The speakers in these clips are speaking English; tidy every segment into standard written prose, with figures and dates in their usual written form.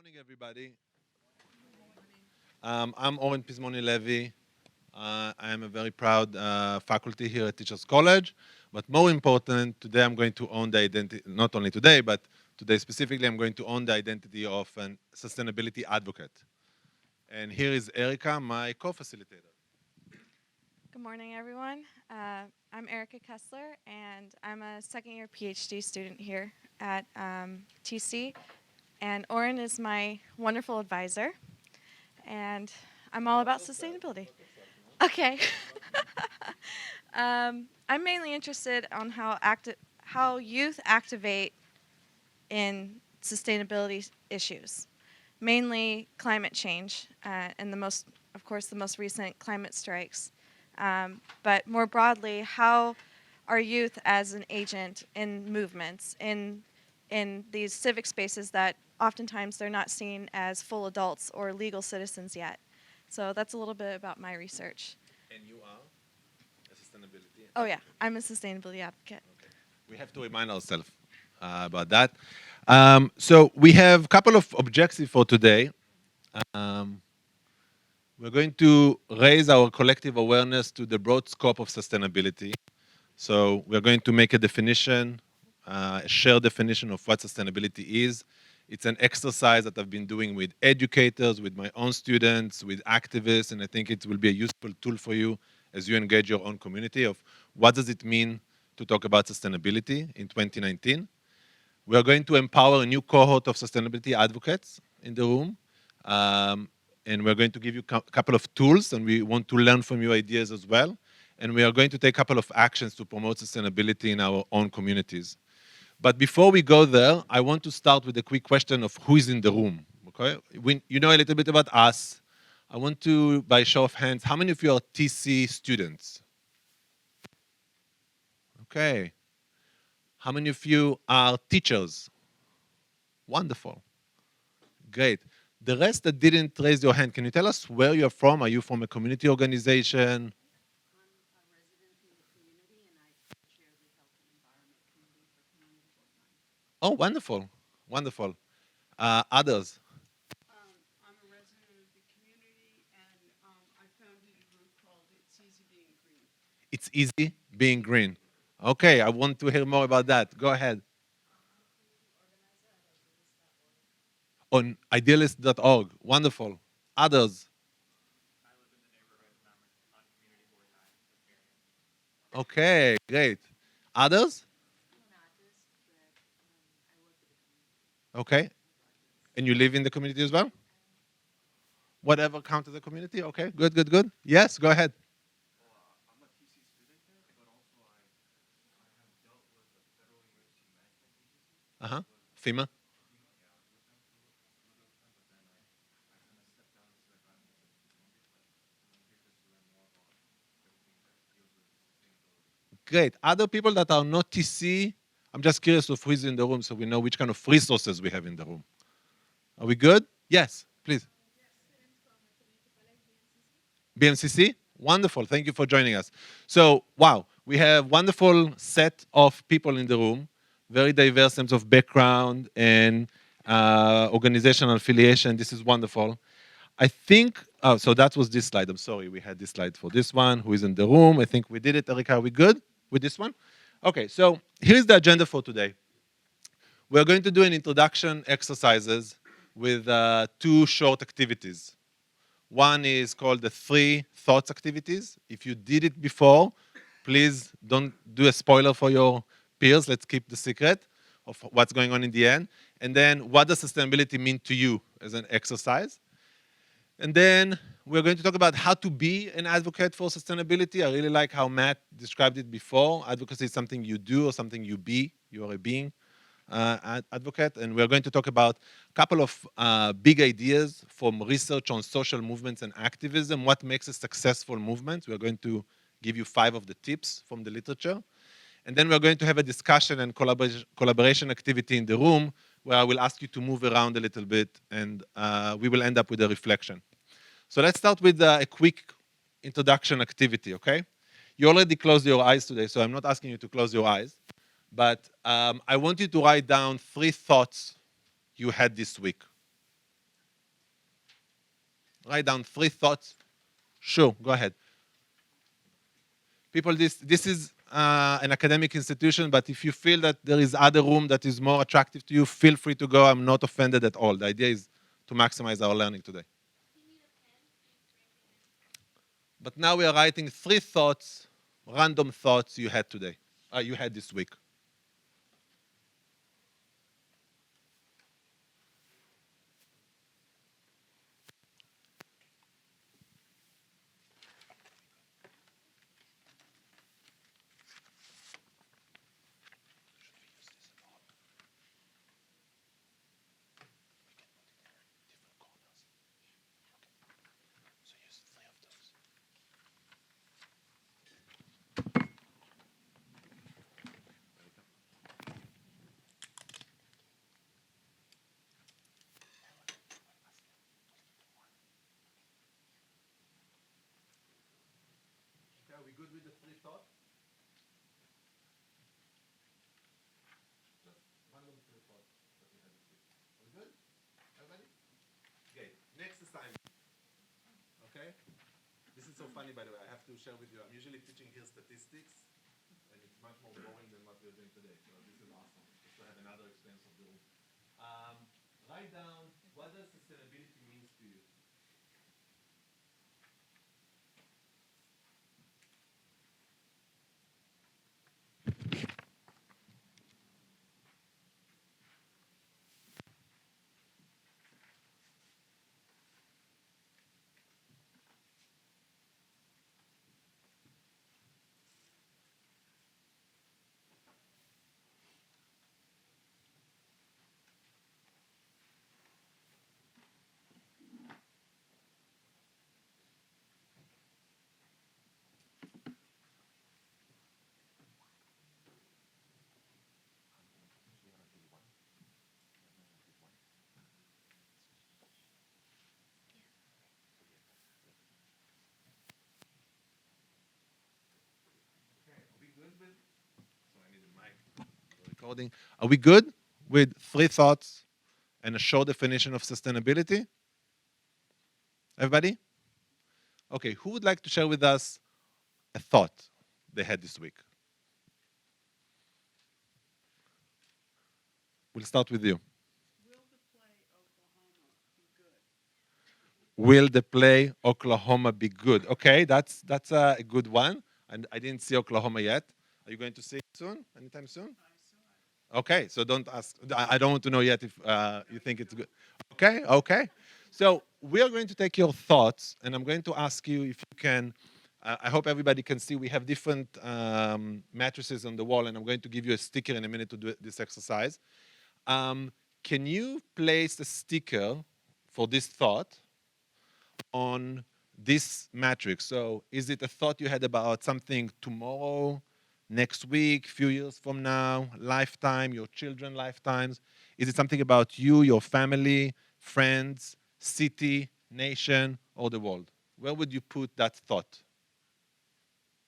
Morning, everybody. I'm Oren Pizmony-Levy. I am a very proud faculty here at Teachers College. But more important, today I'm going to own the identity, not only today, but today specifically, I'm going to own the identity of a sustainability advocate. And here is Erica, my co-facilitator. Good morning, everyone. I'm Erica Kessler, and I'm a second-year PhD student here at TC. And Oren is my wonderful advisor, and I'm all about sustainability. Okay. I'm mainly interested on how youth activate in sustainability issues, mainly climate change, and of course, the most recent climate strikes. But more broadly, how are youth as an agent in movements, in these civic spaces that oftentimes they're not seen as full adults or legal citizens yet. So that's a little bit about my research. And you are a sustainability Oh yeah, advocate. I'm a sustainability advocate. Okay. We have to remind ourselves about that. So we have a couple of objectives for today. Um, We're going to raise our collective awareness to the broad scope of sustainability. So we're going to make a definition, a shared definition of what sustainability is. It's an exercise that I've been doing with educators, with my own students, with activists, and I think it will be a useful tool for you as you engage your own community of what does it mean to talk about sustainability in 2019. We are going to empower a new cohort of sustainability advocates in the room. And we're going to give you a couple of tools, and we want to learn from your ideas as well. And we are going to take a couple of actions to promote sustainability in our own communities. But before we go there, I want to start with a quick question of who is in the room, okay? You know a little bit about us. I want to, by show of hands, how many of you are TC students? Okay. How many of you are teachers? Wonderful. Great. The rest that didn't raise your hand, can you tell us where you're from? Are you from a community organization? Oh, wonderful. Wonderful. Others? I'm a resident of the community, and I founded a group called It's Easy Being Green. It's easy being green. Okay, I want to hear more about that. Go ahead. On idealist.org. Wonderful. Others? Okay, great. Others? Okay. And you live in the community as well? Whatever counts as a community? Okay, good, good, good. Yes, go ahead. Uh-huh. FEMA? Great. Other people that are not TC, I'm just curious of who is in the room so we know which kind of resources we have in the room. Are we good? Yes, please. BMCC? Wonderful. Thank you for joining us. So, wow, we have wonderful set of people in the room, very diverse in terms of background and organizational affiliation. This is wonderful. I think, oh, so that was this slide. I'm sorry, we had this slide for this one. Who is in the room? I think we did it. Erika, are we good with this one? Okay, so here's the agenda for today. We're going to do an introduction exercises with two short activities. One is called the 3 thoughts activities. If you did it before, please don't do a spoiler for your peers. Let's keep the secret of what's going on in the end. And then what does sustainability mean to you as an exercise? And then we're going to talk about how to be an advocate for sustainability. I really like how Matt described it before. Advocacy is something you do or something you be. You are a being advocate. And we're going to talk about a couple of big ideas from research on social movements and activism. What makes a successful movement? We're going to give you 5 of the tips from the literature. And then we're going to have a discussion and collaboration activity in the room where I will ask you to move around a little bit and we will end up with a reflection. So let's start with a quick introduction activity, okay? You already closed your eyes today, so I'm not asking you to close your eyes. But I want you to write down 3 thoughts you had this week. Write down 3 thoughts. Sure, go ahead. People, this is an academic institution, but if you feel that there is other room that is more attractive to you, feel free to go. I'm not offended at all. The idea is to maximize our learning today. But now we are writing 3 thoughts, random thoughts you had today, you had this week. Okay, are we good with the 3 thoughts? Just random 3 thoughts that we had this week. Are we good? Everybody? Okay, next assignment. Okay? This is so funny, by the way. I have to share with you. I'm usually teaching here statistics, and it's much more boring than what we're doing today. So this is awesome. Just to have another experience of the room. Write down what does sustainability means to you. Okay, are we good with? So I need a mic for recording. Are we good with 3 thoughts and a short definition of sustainability? Everybody? Okay, who would like to share with us a thought they had this week? We'll start with you. Will the play Oklahoma Will the play Oklahoma be be good? good? Okay, that's a good one. And I didn't see Oklahoma yet. Are you going to see it soon? Anytime soon? I saw it. Okay, so don't ask. I don't want to know yet if you think it's good. Okay, okay. So we are going to take your thoughts, and I'm going to ask you if you can. I hope everybody can see we have different matrices on the wall, and I'm going to give you a sticker in a minute to do this exercise. Um, can you place a sticker for this thought on this matrix? So is it a thought you had about something tomorrow, next week, few years from now, lifetime, your children lifetimes? Is it something about you, your family, friends, city, nation, or the world? Where would you put that thought?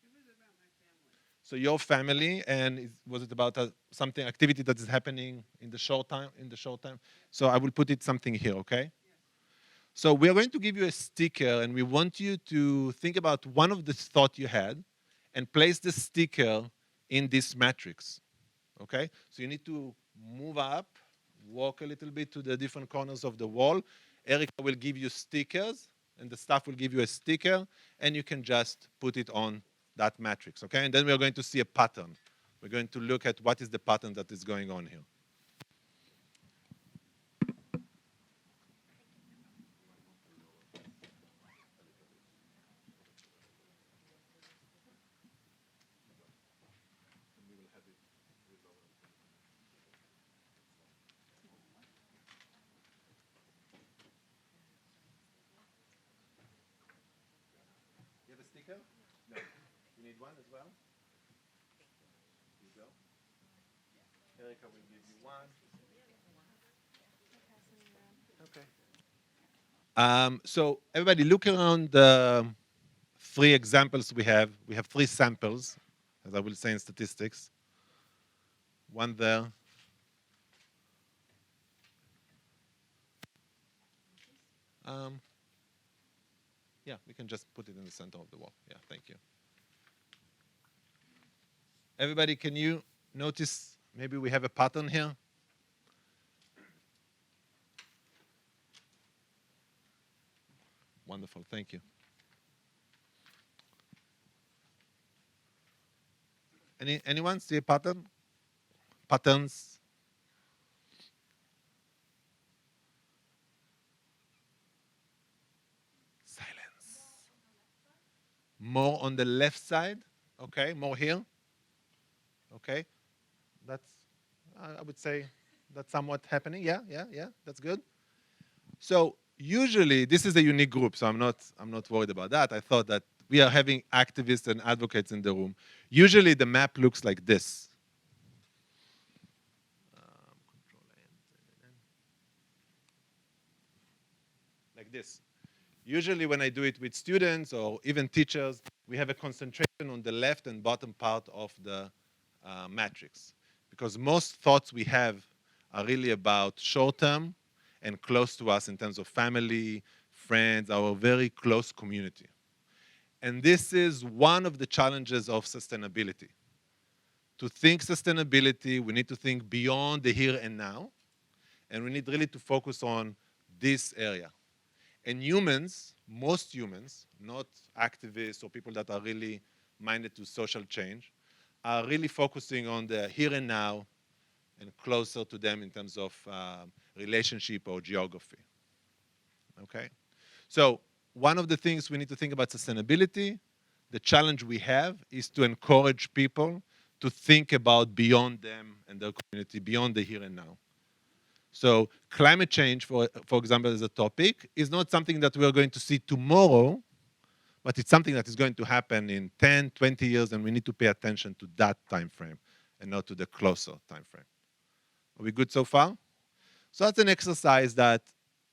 It was about my family. So your family, and was it about something activity that is happening in the short time? In the short time. So I will put it something here, okay? Yes. So we are going to give you a sticker, and we want you to think about one of the thought you had, and place the sticker in this matrix. Okay? So you need to move up, walk a little bit to the different corners of the wall. Erica will give you stickers, and the staff will give you a sticker, and you can just put it on that matrix. Okay? And then we are going to see a pattern. We're going to look at what is the pattern that is going on here. You have a sticker? No. You need one as well? Here you go. Erica will give you one. Okay. So everybody look around the 3 examples we have. We have 3 samples, as I will say in statistics. One there. Um, Yeah, we can just put it in the center of the wall. Yeah, thank you. Everybody, can you notice maybe we have a pattern here? Wonderful, thank you. Anyone see a pattern? Patterns? Silence. More on the left side. Okay, more here. Okay, that's, I would say, that's somewhat happening. Yeah, yeah, yeah, that's good. So usually, this is a unique group, so I'm not worried about that. I thought that we are having activists and advocates in the room. Usually, the map looks like this. Like this. Usually when I do it with students or even teachers, we have a concentration on the left and bottom part of the matrix. Because most thoughts we have are really about short term and close to us in terms of family, friends, our very close community. And this is one of the challenges of sustainability. To think sustainability, we need to think beyond the here and now, and we need really to focus on this area. And humans, most humans, not activists or people that are really minded to social change, are really focusing on the here and now and closer to them in terms of relationship or geography. Okay? So one of the things we need to think about sustainability, the challenge we have is to encourage people to think about beyond them and their community, beyond the here and now. So climate change, for example, as a topic, is not something that we are going to see tomorrow, but it's something that is going to happen in 10, 20 years, and we need to pay attention to that time frame and not to the closer time frame. Are we good so far? So that's an exercise that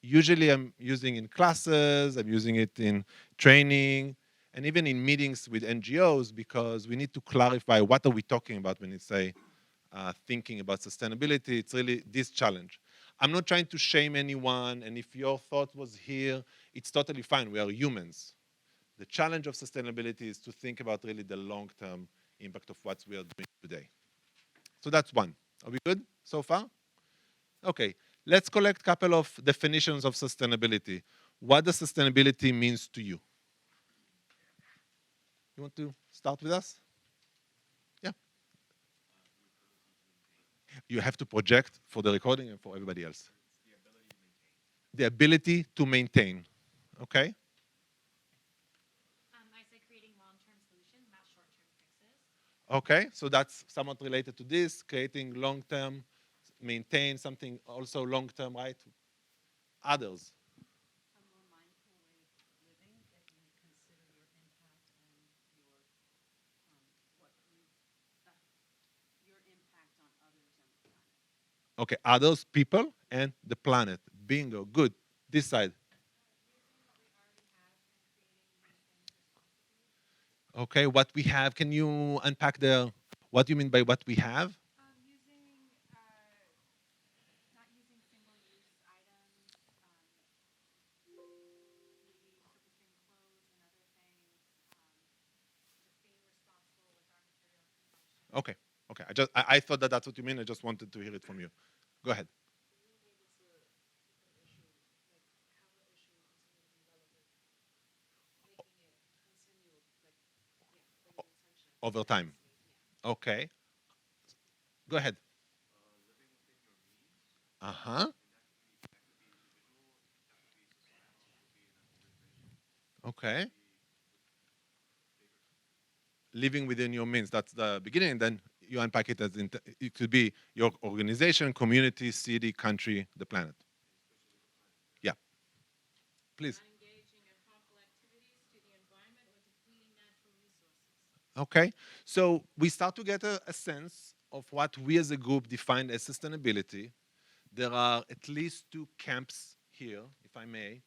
usually I'm using in classes, I'm using it in training, and even in meetings with NGOs, because we need to clarify what are we talking about when we say thinking about sustainability. It's really this challenge. I'm not trying to shame anyone, and if your thought was here, it's totally fine. We are humans. The challenge of sustainability is to think about really the long-term impact of what we are doing today. So that's one. Are we good so far? Okay, let's collect a couple of definitions of sustainability. What does sustainability means to you? You want to start with us? Yeah. You have to project for the recording and for everybody else. The ability to maintain. Okay? I say creating long-term solutions, not short-term fixes. Okay, so that's somewhat related to this, creating long-term, maintain something also long-term, right? Others. A more mindful way of living that you consider your impact and your impact on others and the planet. Okay, others, people, and the planet. Bingo, good. This side. Okay, what we have. Can you unpack what you mean by what we have? Not using single-use items, repurposing clothes and other things, just being responsible with our material consumption. Okay, okay. I thought that that's what you mean. I just wanted to hear it from you. Go ahead. Over time. Okay. Go ahead. Uh-huh. Okay. Living within your means. That's the beginning, and then you unpack it as it could be your organization, community, city, country, the planet. Yeah. Please. Not engaging in harmful activities to the environment or depleting natural resources. Okay. So we start to get a sense of what we as a group define as sustainability. There are at least two camps here, if I may.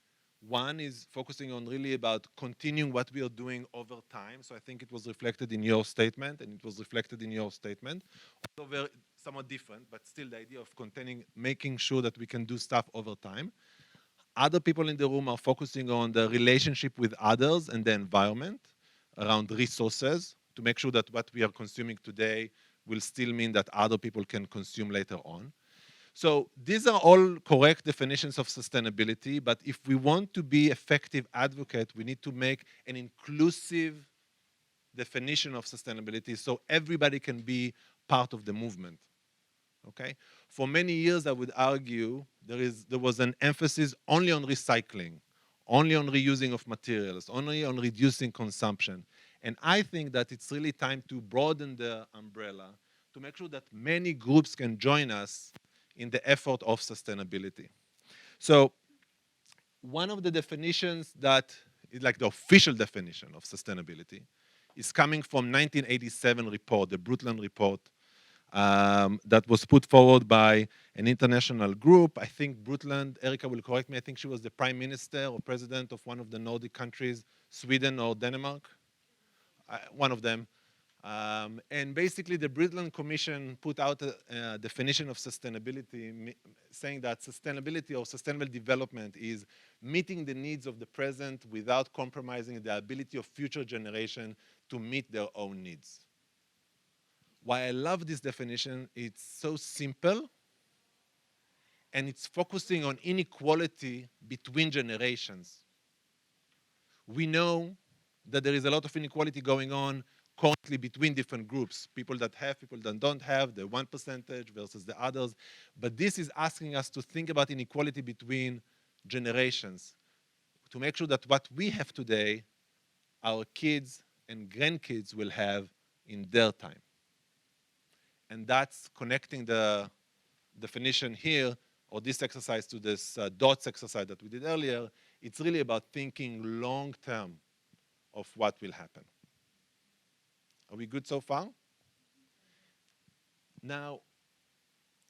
One is focusing on really about continuing what we are doing over time. So I think it was reflected in your statement, and it was reflected in your statement. Although very somewhat different, but still the idea of containing, making sure that we can do stuff over time. Other people in the room are focusing on the relationship with others and the environment around resources to make sure that what we are consuming today will still mean that other people can consume later on. So these are all correct definitions of sustainability, but if we want to be effective advocate, we need to make an inclusive definition of sustainability so everybody can be part of the movement. Okay? For many years, I would argue there was an emphasis only on recycling, only on reusing of materials, only on reducing consumption. And I think that it's really time to broaden the umbrella to make sure that many groups can join us in the effort of sustainability. So one of the definitions that is like the official definition of sustainability is coming from 1987 report, the Brundtland report, that was put forward by an international group. I think Brundtland, Erica will correct me, I think she was the prime minister or president of one of the Nordic countries, Sweden or Denmark, one of them. And basically the Brundtland Commission put out a definition of sustainability, saying that sustainability or sustainable development is meeting the needs of the present without compromising the ability of future generations to meet their own needs. Why I love this definition, it's so simple and it's focusing on inequality between generations. We know that there is a lot of inequality going on currently between different groups, people that have, people that don't have, the 1% versus the others. But this is asking us to think about inequality between generations, to make sure that what we have today, our kids and grandkids will have in their time. And that's connecting the definition here, or this exercise, to this dots exercise that we did earlier. It's really about thinking long term of what will happen. Are we good so far? Now,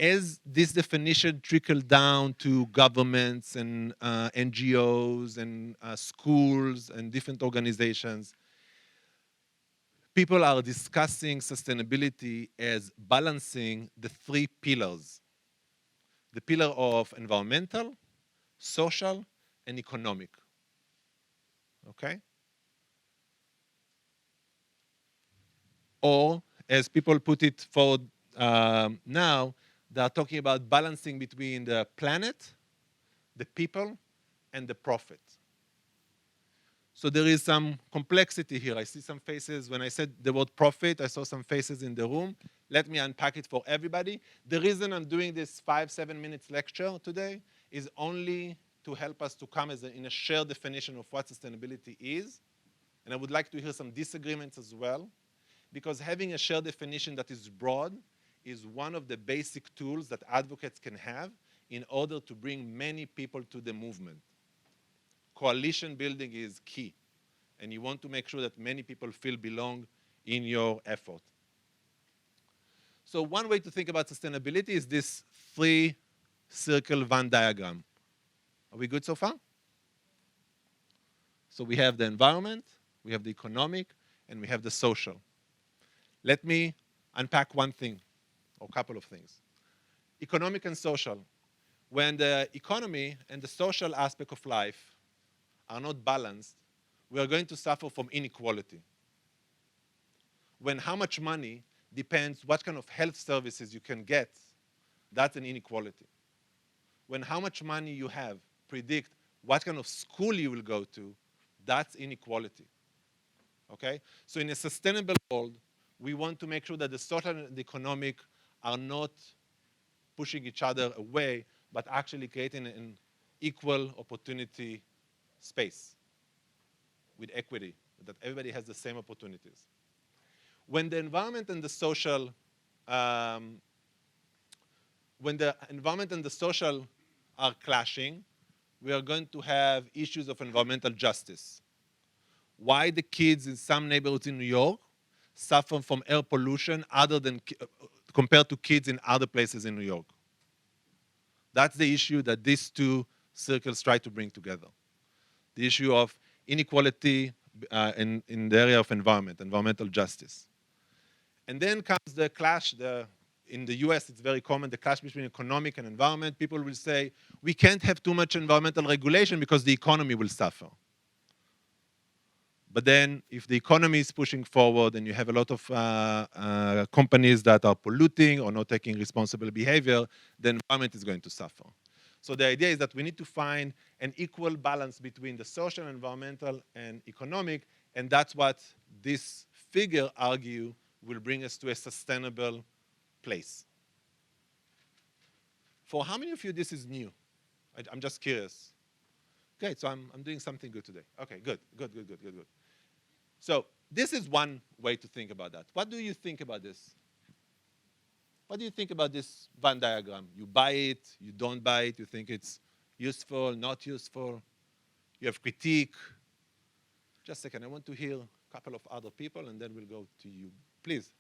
as this definition trickled down to governments and NGOs and schools and different organizations, people are discussing sustainability as balancing the three pillars: the pillar of environmental, social, and economic. Okay? Or, as people put it forward now, they are talking about balancing between the planet, the people, and the profit. So there is some complexity here. I see some faces. When I said the word profit, I saw some faces in the room. Let me unpack it for everybody. The reason I'm doing this 5-7 minutes lecture today is only to help us to come in a shared definition of what sustainability is. And I would like to hear some disagreements as well, because having a shared definition that is broad is one of the basic tools that advocates can have in order to bring many people to the movement. Coalition building is key, and you want to make sure that many people feel belong in your effort. So one way to think about sustainability is this three-circle Venn diagram. Are we good so far? So we have the environment, we have the economic, and we have the social. Let me unpack one thing, or a couple of things. Economic and social. When the economy and the social aspect of life are not balanced, we are going to suffer from inequality. When how much money depends what kind of health services you can get, that's an inequality. When how much money you have predict what kind of school you will go to, that's inequality. Okay? So in a sustainable world, we want to make sure that the social and the economic are not pushing each other away, but actually creating an equal opportunity space with equity, that everybody has the same opportunities. When the environment and the social, are clashing, we are going to have issues of environmental justice. Why the kids in some neighborhoods in New York suffer from air pollution other than compared to kids in other places in New York? That's the issue that these two circles try to bring together. The issue of inequality in the area of environmental justice. And then comes the clash, the in the US, it's very common, the clash between economic and environment. People will say, we can't have too much environmental regulation because the economy will suffer. But then if the economy is pushing forward and you have a lot of companies that are polluting or not taking responsible behavior, the environment is going to suffer. So the idea is that we need to find an equal balance between the social, environmental, and economic, and that's what this figure argue will bring us to a sustainable place. For how many of you this is new? I'm just curious. Great, so I'm doing something good today. Okay, good. So this is one way to think about that. What do you think about this? What do you think about this Venn diagram? You buy it, you don't buy it, you think it's useful, not useful, you have critique. Just a second, I want to hear a couple of other people and then we'll go to you. Please.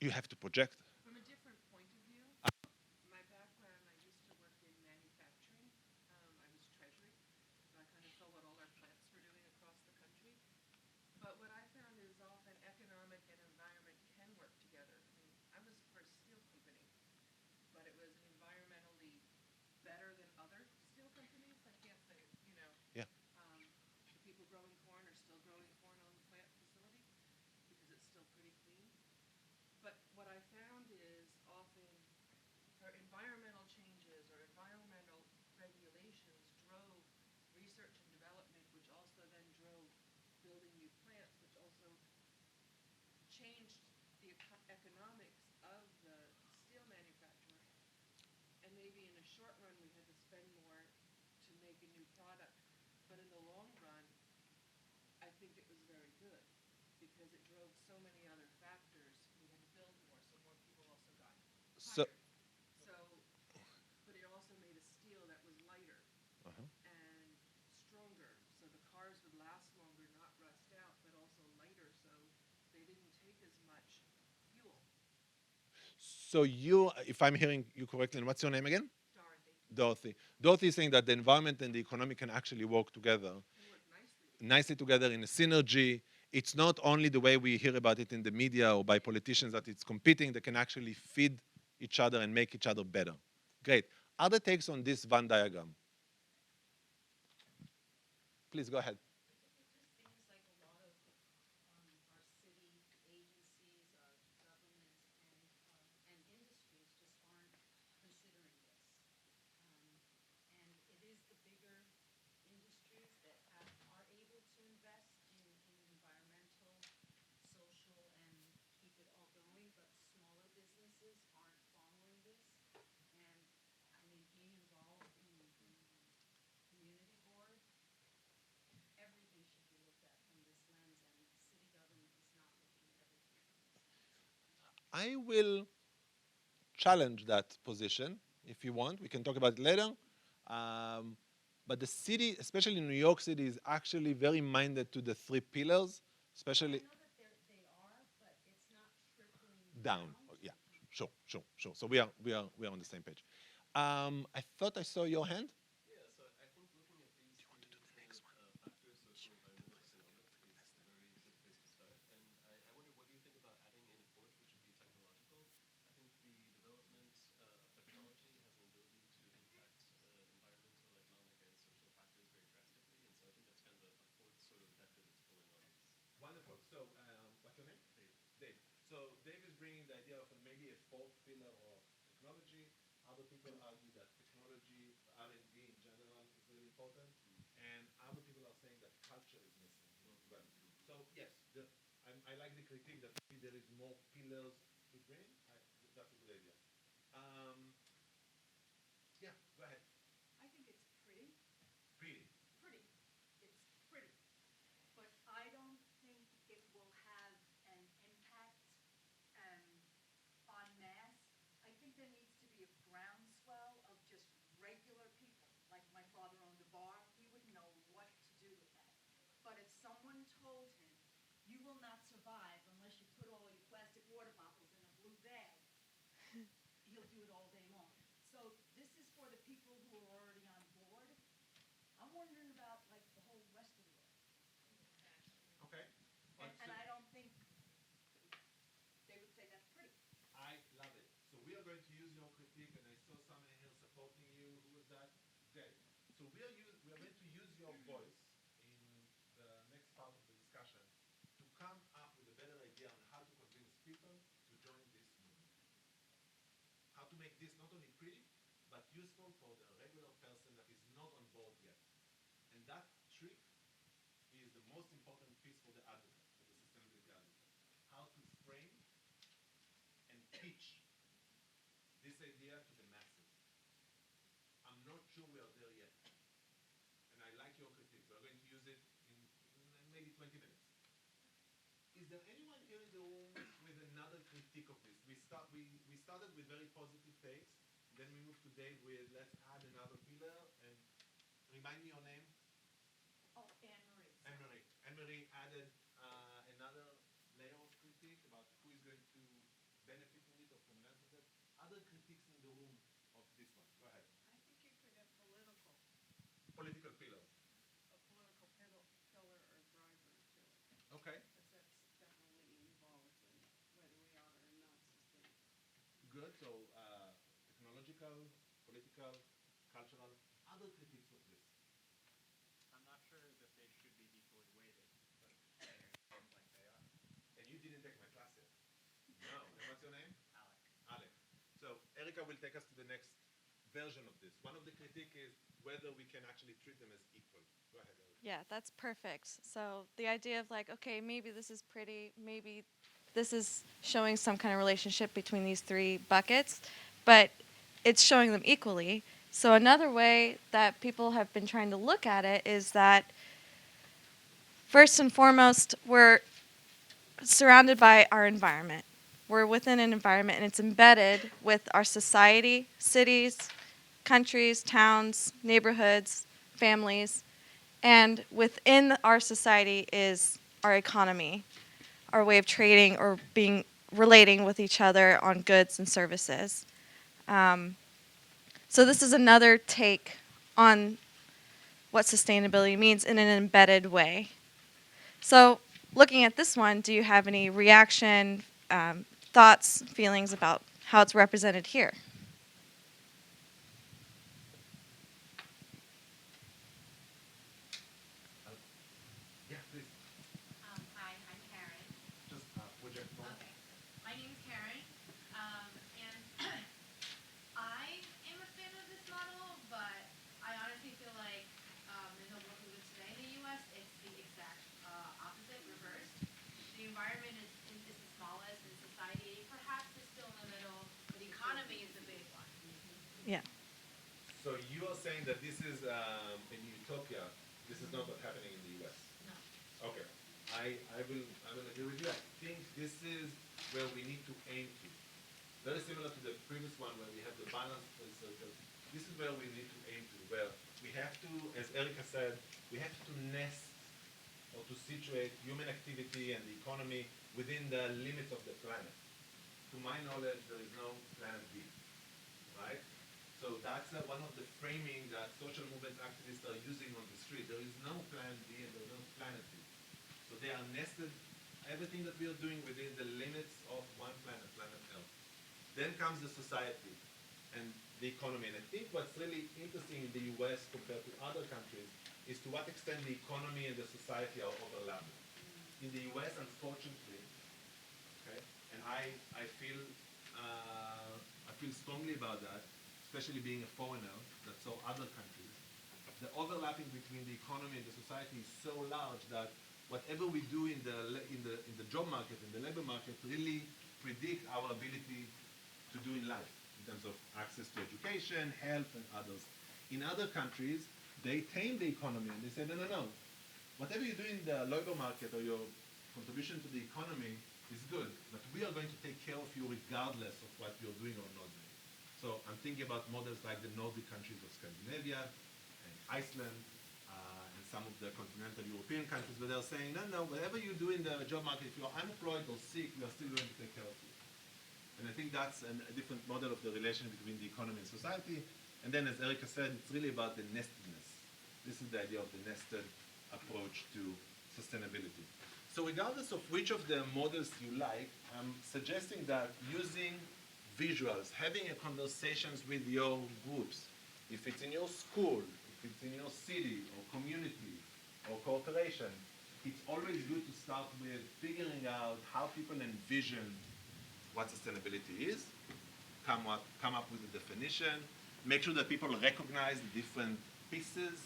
You have to project. From a different point of view, my background, I used to work in manufacturing. I was treasury, so I kind of saw what all our plants were doing across the country. But what I found is often economic and environment can work together. I mean, I was for a steel company, but it was environmentally better than other steel companies. I can't say, Yeah. The people growing corn are still growing corn on the plant facility because it's still pretty clean. But what I found is often our environmental changes or environmental regulations drove research and development, which also then drove building new plants, which also changed the economics of the steel manufacturer. And maybe in a short run, we had to spend more to make a new product. But in the long run, I think it was very good because it drove so many other factors. We had to build more, so more people also got So, hired. So, but it also made a steel that was lighter and stronger. So the cars would last longer, not rust out, but also lighter, so they didn't take as much fuel. so you, if I'm hearing you correctly, and what's your name again? Dorothy, Dorothy is saying that the environment and the economy can actually work together, they work nicely. nicely together in a synergy. It's not only the way we hear about it in the media or by politicians that it's competing, they can actually feed each other and make each other better. Great. Other takes on this Venn diagram? Please go ahead. It just seems like a lot of our city agencies, governments, and industries just aren't considering this. And it is the bigger industries that are able to invest in environmental, social, and keep it all going, but smaller businesses aren't following this. And I mean, being involved in community board, everything should be looked at from this lens, and city government is not looking at everything from this lens. I will challenge that position if you want. We can talk about it later. But the city, especially New York City, is actually very minded to the three pillars, I especially know that they are, but it's not trickling down. down. Yeah, sure. So we are on the same page. I thought I saw your hand. Yeah, so I think looking at these three factors, social, environmental, economic, is a very good place to start. And I wonder, what do you think about adding in a fourth, which would be technological? I think the development of technology has an ability to impact environmental, economic, and social factors very drastically. And so I think that's kind of a fourth sort of vector that's pulling on these. Wonderful. So, what's your name? Dave. Dave. So Dave is bringing the idea of maybe a fourth pillar of technology. Other people argue that technology, R&D in general, is really important, and other people are saying that culture is missing here as well. So yes, I like the critique that maybe there is more pillars to bring. That's a good idea. Yeah, go ahead. I think it's pretty. Pretty. Pretty. It's pretty. But I don't think it will have an impact on mass. I think there needs to be a groundswell of just regular people. Like my father owned a bar, he wouldn't know what to do with that. But if someone told him, you will not survive unless you put all your plastic water bottles in a blue bag, he'll do it all day long. So this is for the people who are already on board. I'm wondering about like the whole rest of the world. Okay. And I don't think they would say that's pretty. Okay. So we are going to use your voice in the next part of the discussion to come up with a better idea on how to convince people to join this movement. How to make this not only pretty, but useful for the regular person that is not on board yet. And that trick is the most important piece for the advocate, for the sustainability advocate. How to frame and pitch this idea to the masses. I'm not sure we are there yet. And I like your critique. We're going to use it in maybe 20 minutes. Is there anyone here in the room with another critique of this? We started with very positive takes. Then we moved to Dave with let's add another pillar and remind me your name. Oh, Anne Marie. Anne-Marie. Anne-Marie added another layer of critique about who is going to benefit from it or from learn from that. Other critiques in the room of this one. Go ahead. I think you could have Political pillar. a political pillar or driver to it, Okay. because that's definitely involved in whether we are or not sustainable. Good. So technological, political, cultural. Other critiques of this. I'm not sure that they should be equally weighted, but they seem like they are. And you didn't take my class yet. No. And what's your name? Alec. Alec. So Erica will take us to the next version of this. One of the critique is whether we can actually treat them as equal. Go ahead, Erica. Yeah, that's perfect. So the idea of like, okay, maybe this is pretty, maybe this is showing some kind of relationship between these three buckets, but it's showing them equally. So another way that people have been trying to look at it is that first and foremost, we're surrounded by our environment. We're within an environment and it's embedded with our society, cities, countries, towns, neighborhoods, families. And within our society is our economy, our way of trading or being relating with each other on goods and services. So this is another take on what sustainability means in an embedded way. So looking at this one, do you have any reaction, thoughts, feelings about how it's represented here? Yeah, please. Hi, I'm Karen. Just project phone. Okay. My name's Karen, and I am a fan of this model, but I honestly feel like in the world we live today in the U.S., it's the exact opposite, reversed. The environment is the smallest, and society perhaps is still in the middle, but the economy is the big one. Yeah. So you are saying that this is in utopia. This is not what's happening in the U.S. No. Okay. I will agree with you. I think this is where we need to aim to. Very similar to the previous one where we have the balance circle. This is where we need to aim to. Where we have to, as Erica said, we have to nest or to situate human activity and the economy within the limits of the planet. To my knowledge, there is no planet B, right? So that's one of the framing that social movement activists are using on the street. There is no planet B and there is no planet B. So they are nested, everything that we are doing within the limits of one planet, planet Earth. Then comes the society and the economy. And I think what's really interesting in the US compared to other countries is to what extent the economy and the society are overlapping. In the US, unfortunately, okay, and I feel strongly about that, especially being a foreigner that saw other countries. The overlapping between the economy and the society is so large that whatever we do in the job market, in the labor market, really predict our ability to do in life in terms of access to education, health, and others. In other countries, they tame the economy and they say, no, no, no. Whatever you do in the labor market or your contribution to the economy is good, but we are going to take care of you regardless of what you're doing or not doing. So I'm thinking about models like the Nordic countries of Scandinavia and Iceland and some of the continental European countries where they're saying, no, no, whatever you do in the job market, if you're unemployed or sick, we are still going to take care of you. And I think that's a different model of the relation between the economy and society. And then, as Erica said, it's really about the nestedness. This is the idea of the nested approach to sustainability. So regardless of which of the models you like, I'm suggesting that using visuals, having a conversations with your groups, if it's in your school, if it's in your city or community or corporation, it's always good to start with figuring out how people envision what sustainability is, come up with a definition, make sure that people recognize the different pieces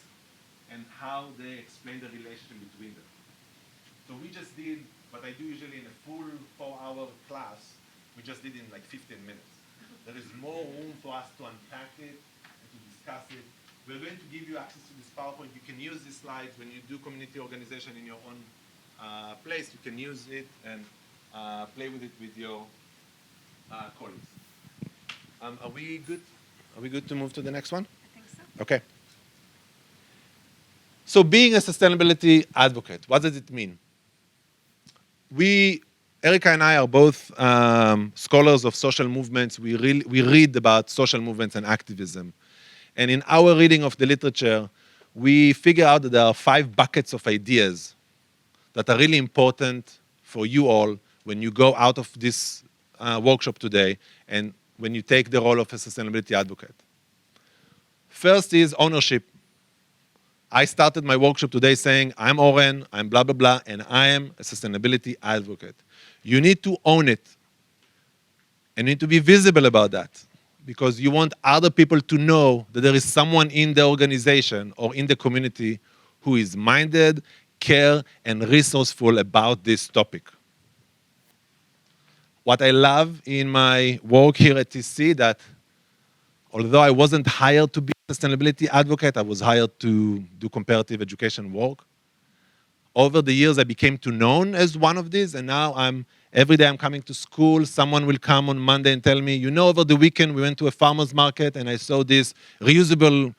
and how they explain the relationship between them. So we just did what I do usually in a full 4-hour class, we just did in like 15 minutes. There is more room for us to unpack it and to discuss it. We're going to give you access to this PowerPoint. You can use these slides when you do community organization in your own place. You can use it and play with it with your colleagues. Are we good? Are we good to move to the next one? I think so. Okay. So being a sustainability advocate, what does it mean? Erica and I are both scholars of social movements. We read about social movements and activism. And in our reading of the literature, we figure out that there are 5 buckets of ideas that are really important for you all when you go out of this workshop today and when you take the role of a sustainability advocate. First is ownership. I started my workshop today saying, I'm Oren, I'm blah, blah, blah, and I am a sustainability advocate. You need to own it. And you need to be visible about that because you want other people to know that there is someone in the organization or in the community who is minded, care, and resourceful about this topic. What I love in my work here at TC that although I wasn't hired to be a sustainability advocate, I was hired to do comparative education work. Over the years, I became to known as one of these, and now every day I'm coming to school, someone will come on Monday and tell me, you know, over the weekend we went to a farmer's market and I saw this reusable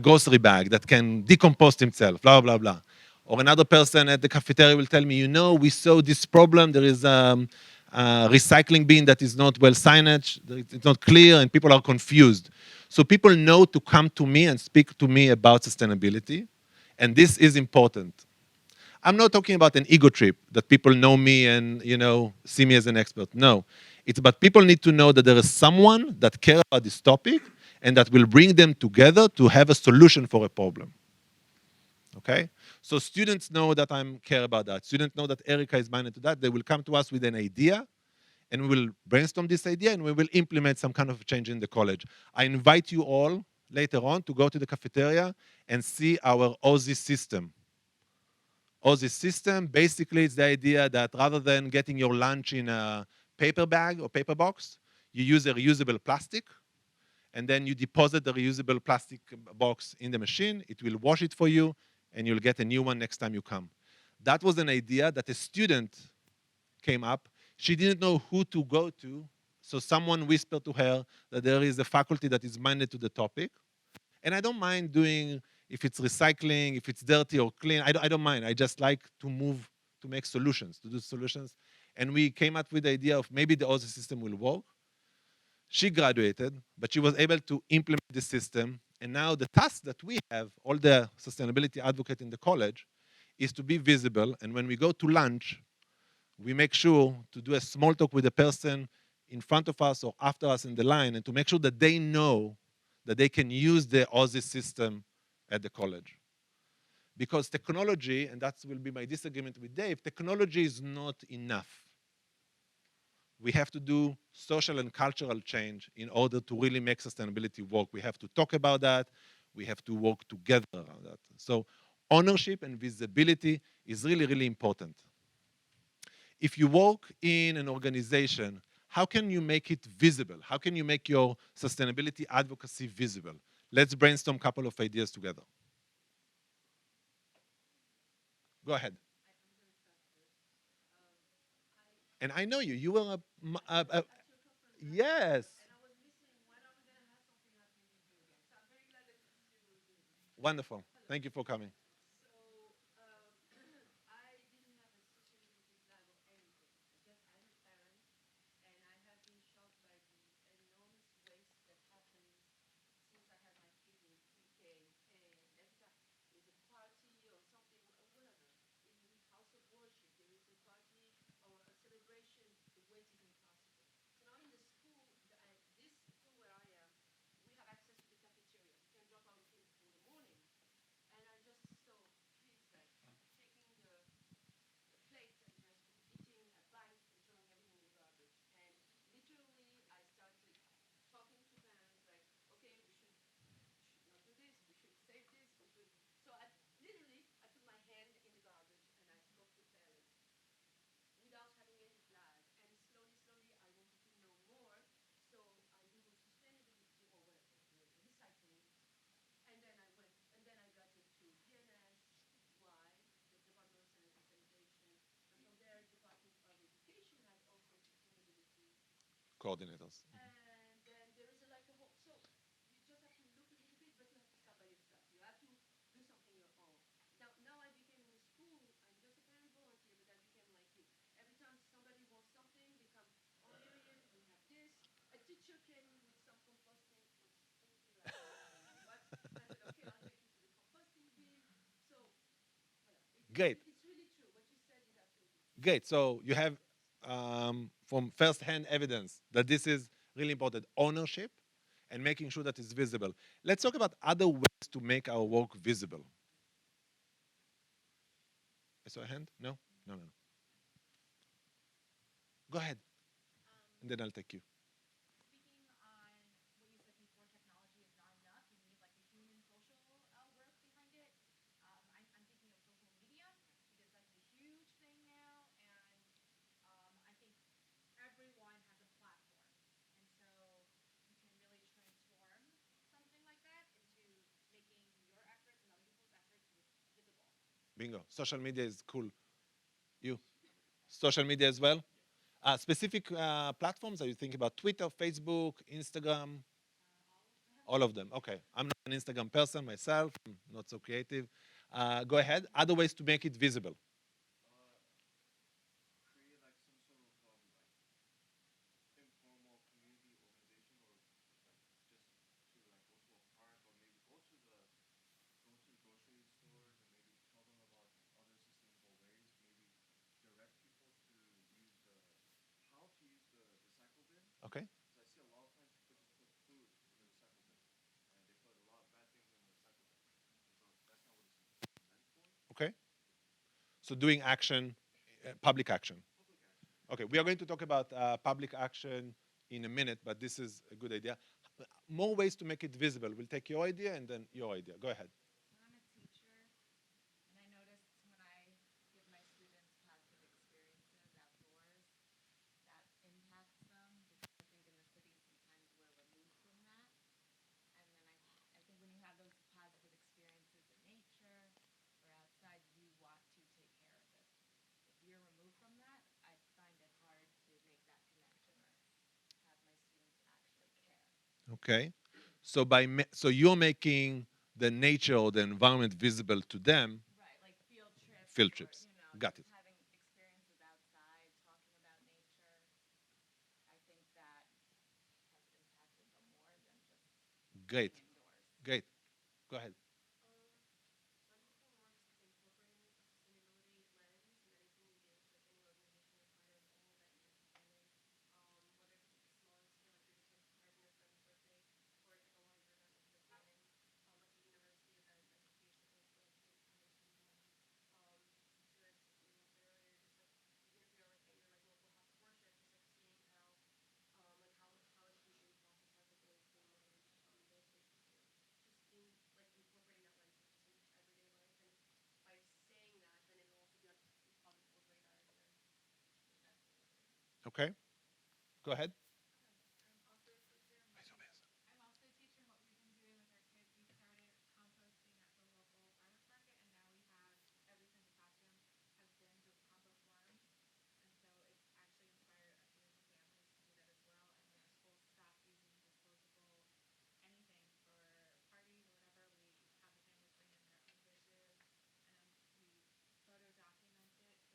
grocery bag that can decompose himself, blah, blah, blah. Or another person at the cafeteria will tell me, you know, we saw this problem, there is a recycling bin that is not well signaged, it's not clear, and people are confused. So people know to come to me and speak to me about sustainability, and this is important. I'm not talking about an ego trip, that people know me and, you know, see me as an expert. No. It's about people need to know that there is someone that cares about this topic and that will bring them together to have a solution for a problem. Okay? So students know that I care about that. Students know that Erica is minded to that. They will come to us with an idea and we will brainstorm this idea and we will implement some kind of change in the college. I invite you all later on to go to the cafeteria and see our OZI system. OZI system, basically it's the idea that rather than getting your lunch in a paper bag or paper box, you use a reusable plastic, and then you deposit the reusable plastic box in the machine, it will wash it for you, and you'll get a new one next time you come. That was an idea that a student came up. She didn't know who to go to, so someone whispered to her that there is a faculty that is minded to the topic. And I don't mind doing, if it's recycling, if it's dirty or clean, I don't mind. I just like to move, to make solutions, to do solutions. And we came up with the idea of maybe the OZI system will work. She graduated, but she was able to implement this system. And now the task that we have, all the sustainability advocates in the college, is to be visible. And when we go to lunch, we make sure to do a small talk with the person in front of us or after us in the line and to make sure that they know that they can use the OZI system at the college. Because technology, and that will be my disagreement with Dave, technology is not enough. We have to do social and cultural change in order to really make sustainability work. We have to talk about that. We have to work together around that. So ownership and visibility is really, really important. If you work in an organization, how can you make it visible? How can you make your sustainability advocacy visible? Let's brainstorm a couple of ideas together. Go ahead. And I know you. You were yes. Wonderful. Thank you for coming. coordinators. And then there is like a whole, so you just have to look a little bit, but you have to start by yourself. You have to do something your own. Now I became in the school, I'm just a parent volunteer, but I became like you. Every time somebody wants something, they come, oh, Miriam, we have this. A teacher came with some composting, it was totally like, I don't know what. I said, okay, I'll take you to the composting bin. So, voilà. Great. It's really true. What you said is absolutely true. Great. So you have from first-hand evidence that this is really important ownership and making sure that it's visible. Let's talk about other ways to make our work visible. I saw a hand? No? No, no, no. Go ahead, and then I'll take you. Speaking on what you said before, technology is not enough. You need like a human social work behind it. I'm thinking of social media because that's a huge thing now, and I think everyone has a platform, and so you can really transform something like that into making your efforts and other people's efforts visible. Bingo. Social media is cool. You? Social media as well? Specific platforms? Are you thinking about Twitter, Facebook, Instagram? All of them. Okay. I'm not an Instagram person myself. I'm not so creative. Go ahead. Other ways to make it visible. Create like some sort of like informal community organization, or like just to like go to a park, or maybe go to the grocery stores and maybe tell them about other sustainable ways. Maybe direct people to use the how to use the recycle bin. Okay. Because I see a lot of times people just put food in the recycle bin, and they put a lot of bad things in the recycle bin. So that's not what it's meant for. Okay. So doing action, public action. Public action. Okay, we are going to talk about public action in a minute, but this is a good idea. More ways to make it visible. We'll take your idea and then your idea. Go ahead. I'm a teacher, and I noticed when I give my students positive experiences outdoors, that impacts them because I think in the city sometimes we're removed from that. And then I think when you have those positive experiences in nature or outside, you want to take care of it. If you're removed from that, I find it hard to make that connection or have my students actually care. Okay. So so you're making the nature or the environment visible to them. Right, like field trips Field or, trips. you know, Got just it. having experiences outside, talking about nature. I think that has impacted them more than just Great. being indoors. Great. Go ahead. I'm thinking more just like incorporating a sustainability lens in anything you do, so like any organization or kind of goal that you're implementing, whether it's like a smaller scale, like you're just like organizing a friend's birthday, or it's like a larger event like you're planning, like a university event as a case, like a philanthropic foundation doing, to as you mentioned earlier, just like even if you're like at your like local house of worship, just like seeing how like how education process has like really formed those spaces too. Just being like incorporating that lens into just in everyday life, and by saying that, then it'll also be on people's radar as they're doing that activity. Okay. Go ahead. I'm also a teacher. I'm also a teacher, and what we've been doing with our kids, we started composting at the local farmers market, and now we have every single classroom has bins of compost worms, and so it's actually inspired our students and families to do that as well. And when our schools stop using disposable anything for parties or whatever, we have the families bring in their own dishes, and then we photo document it so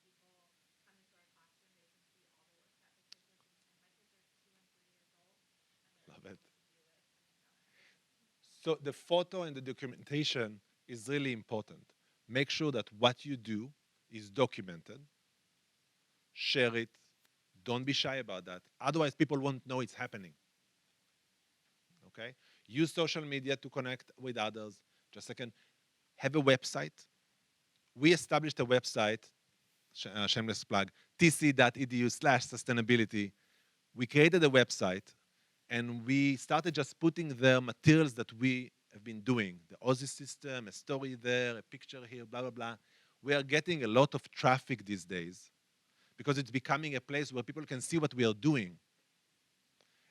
that when people come into our classroom, they can see all the work that the kids are doing. And my kids are 2 and 3 years old, and they're Love it. able to do this. And I know it's So the photo and the documentation is really important. Make sure that what you do is documented. Share it. Don't be shy about that. Otherwise, people won't know it's happening. Okay? Use social media to connect with others. Just a second. Have a website. We established a website, shameless plug, tc.edu/sustainability. We created a website and we started just putting the materials that we have been doing, the Aussie system, a story there, a picture here, blah, blah, blah. We are getting a lot of traffic these days because it's becoming a place where people can see what we are doing.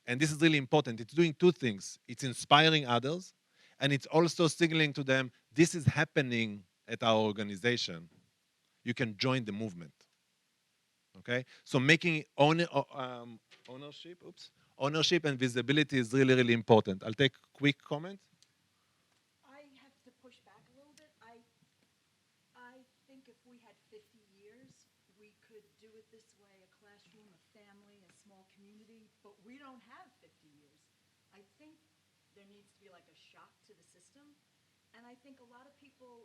And this is really important. It's doing two things. It's inspiring others, and it's also signaling to them, this is happening at our organization. You can join the movement. Okay, so making ownership, ownership and visibility is really, really important. I'll take quick comment. I have to push back a little bit. I think if we had 50 years, we could do it this way, a classroom, a family, a small community, but we don't have 50 years. I think there needs to be like a shock to the system, and I think a lot of people,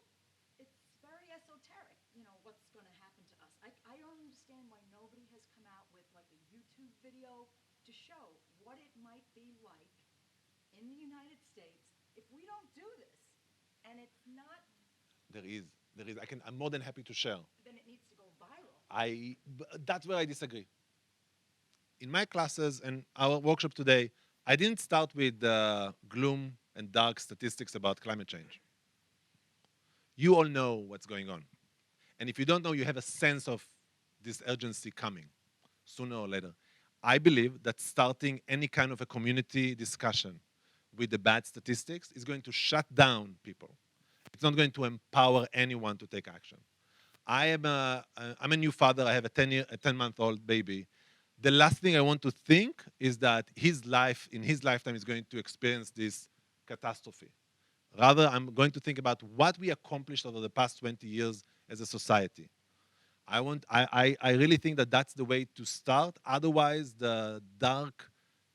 it's very esoteric, what's going to happen to us. I don't understand why nobody has come out with like a YouTube video to show what it might be like in the United States if we don't do this. And it's not, There is, there is. I'm more than happy to share. then it needs to go viral. That's where I disagree. In my classes and our workshop today, I didn't start with gloom and dark statistics about climate change. You all know what's going on. And if you don't know, you have a sense of this urgency coming sooner or later. I believe that starting any kind of a community discussion with the bad statistics is going to shut down people. It's not going to empower anyone to take action. I'm a new father. I have a 10-month-old baby. The last thing I want to think is that in his lifetime, is going to experience this catastrophe. Rather, I'm going to think about what we accomplished over the past 20 years as a society. I really think that that's the way to start. Otherwise, the dark,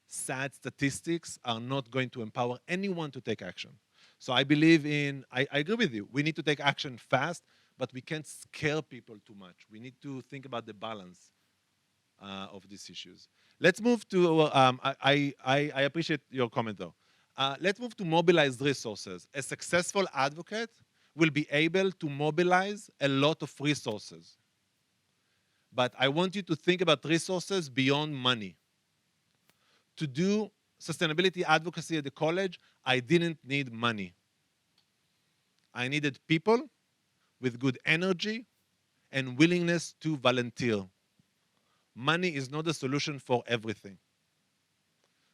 sad statistics are not going to empower anyone to take action. So I believe I agree with you. We need to take action fast, but we can't scare people too much. We need to think about the balance of these issues. Let's move to, I appreciate your comment though. Let's move to mobilized resources. A successful advocate will be able to mobilize a lot of resources. But I want you to think about resources beyond money. To do sustainability advocacy at the college, I didn't need money. I needed people with good energy and willingness to volunteer. Money is not the solution for everything.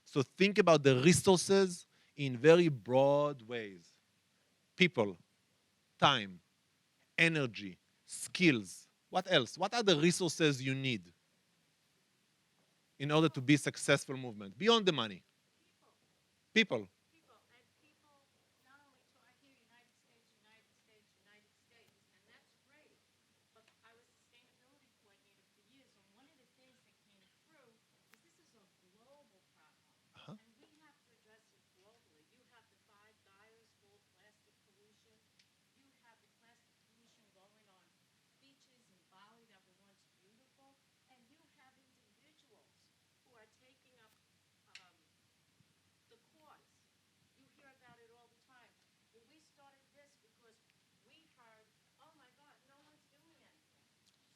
So think about the resources in very broad ways. People, time, energy, skills. What else? What are the resources you need in order to be a successful movement beyond the money? People. People, and people not only talk, I hear United States, United States, United States, and that's great. But I was sustainability coordinator for years, and one of the things that came through is this is a global problem, Uh-huh. and we have to address it globally. You have the Five Gyres full plastic pollution. You have the plastic pollution going on beaches in Bali that were once beautiful, and you have individuals who are taking up um, the cause. You hear about it all the time. Well, we started this because we heard, oh my God, no one's doing anything.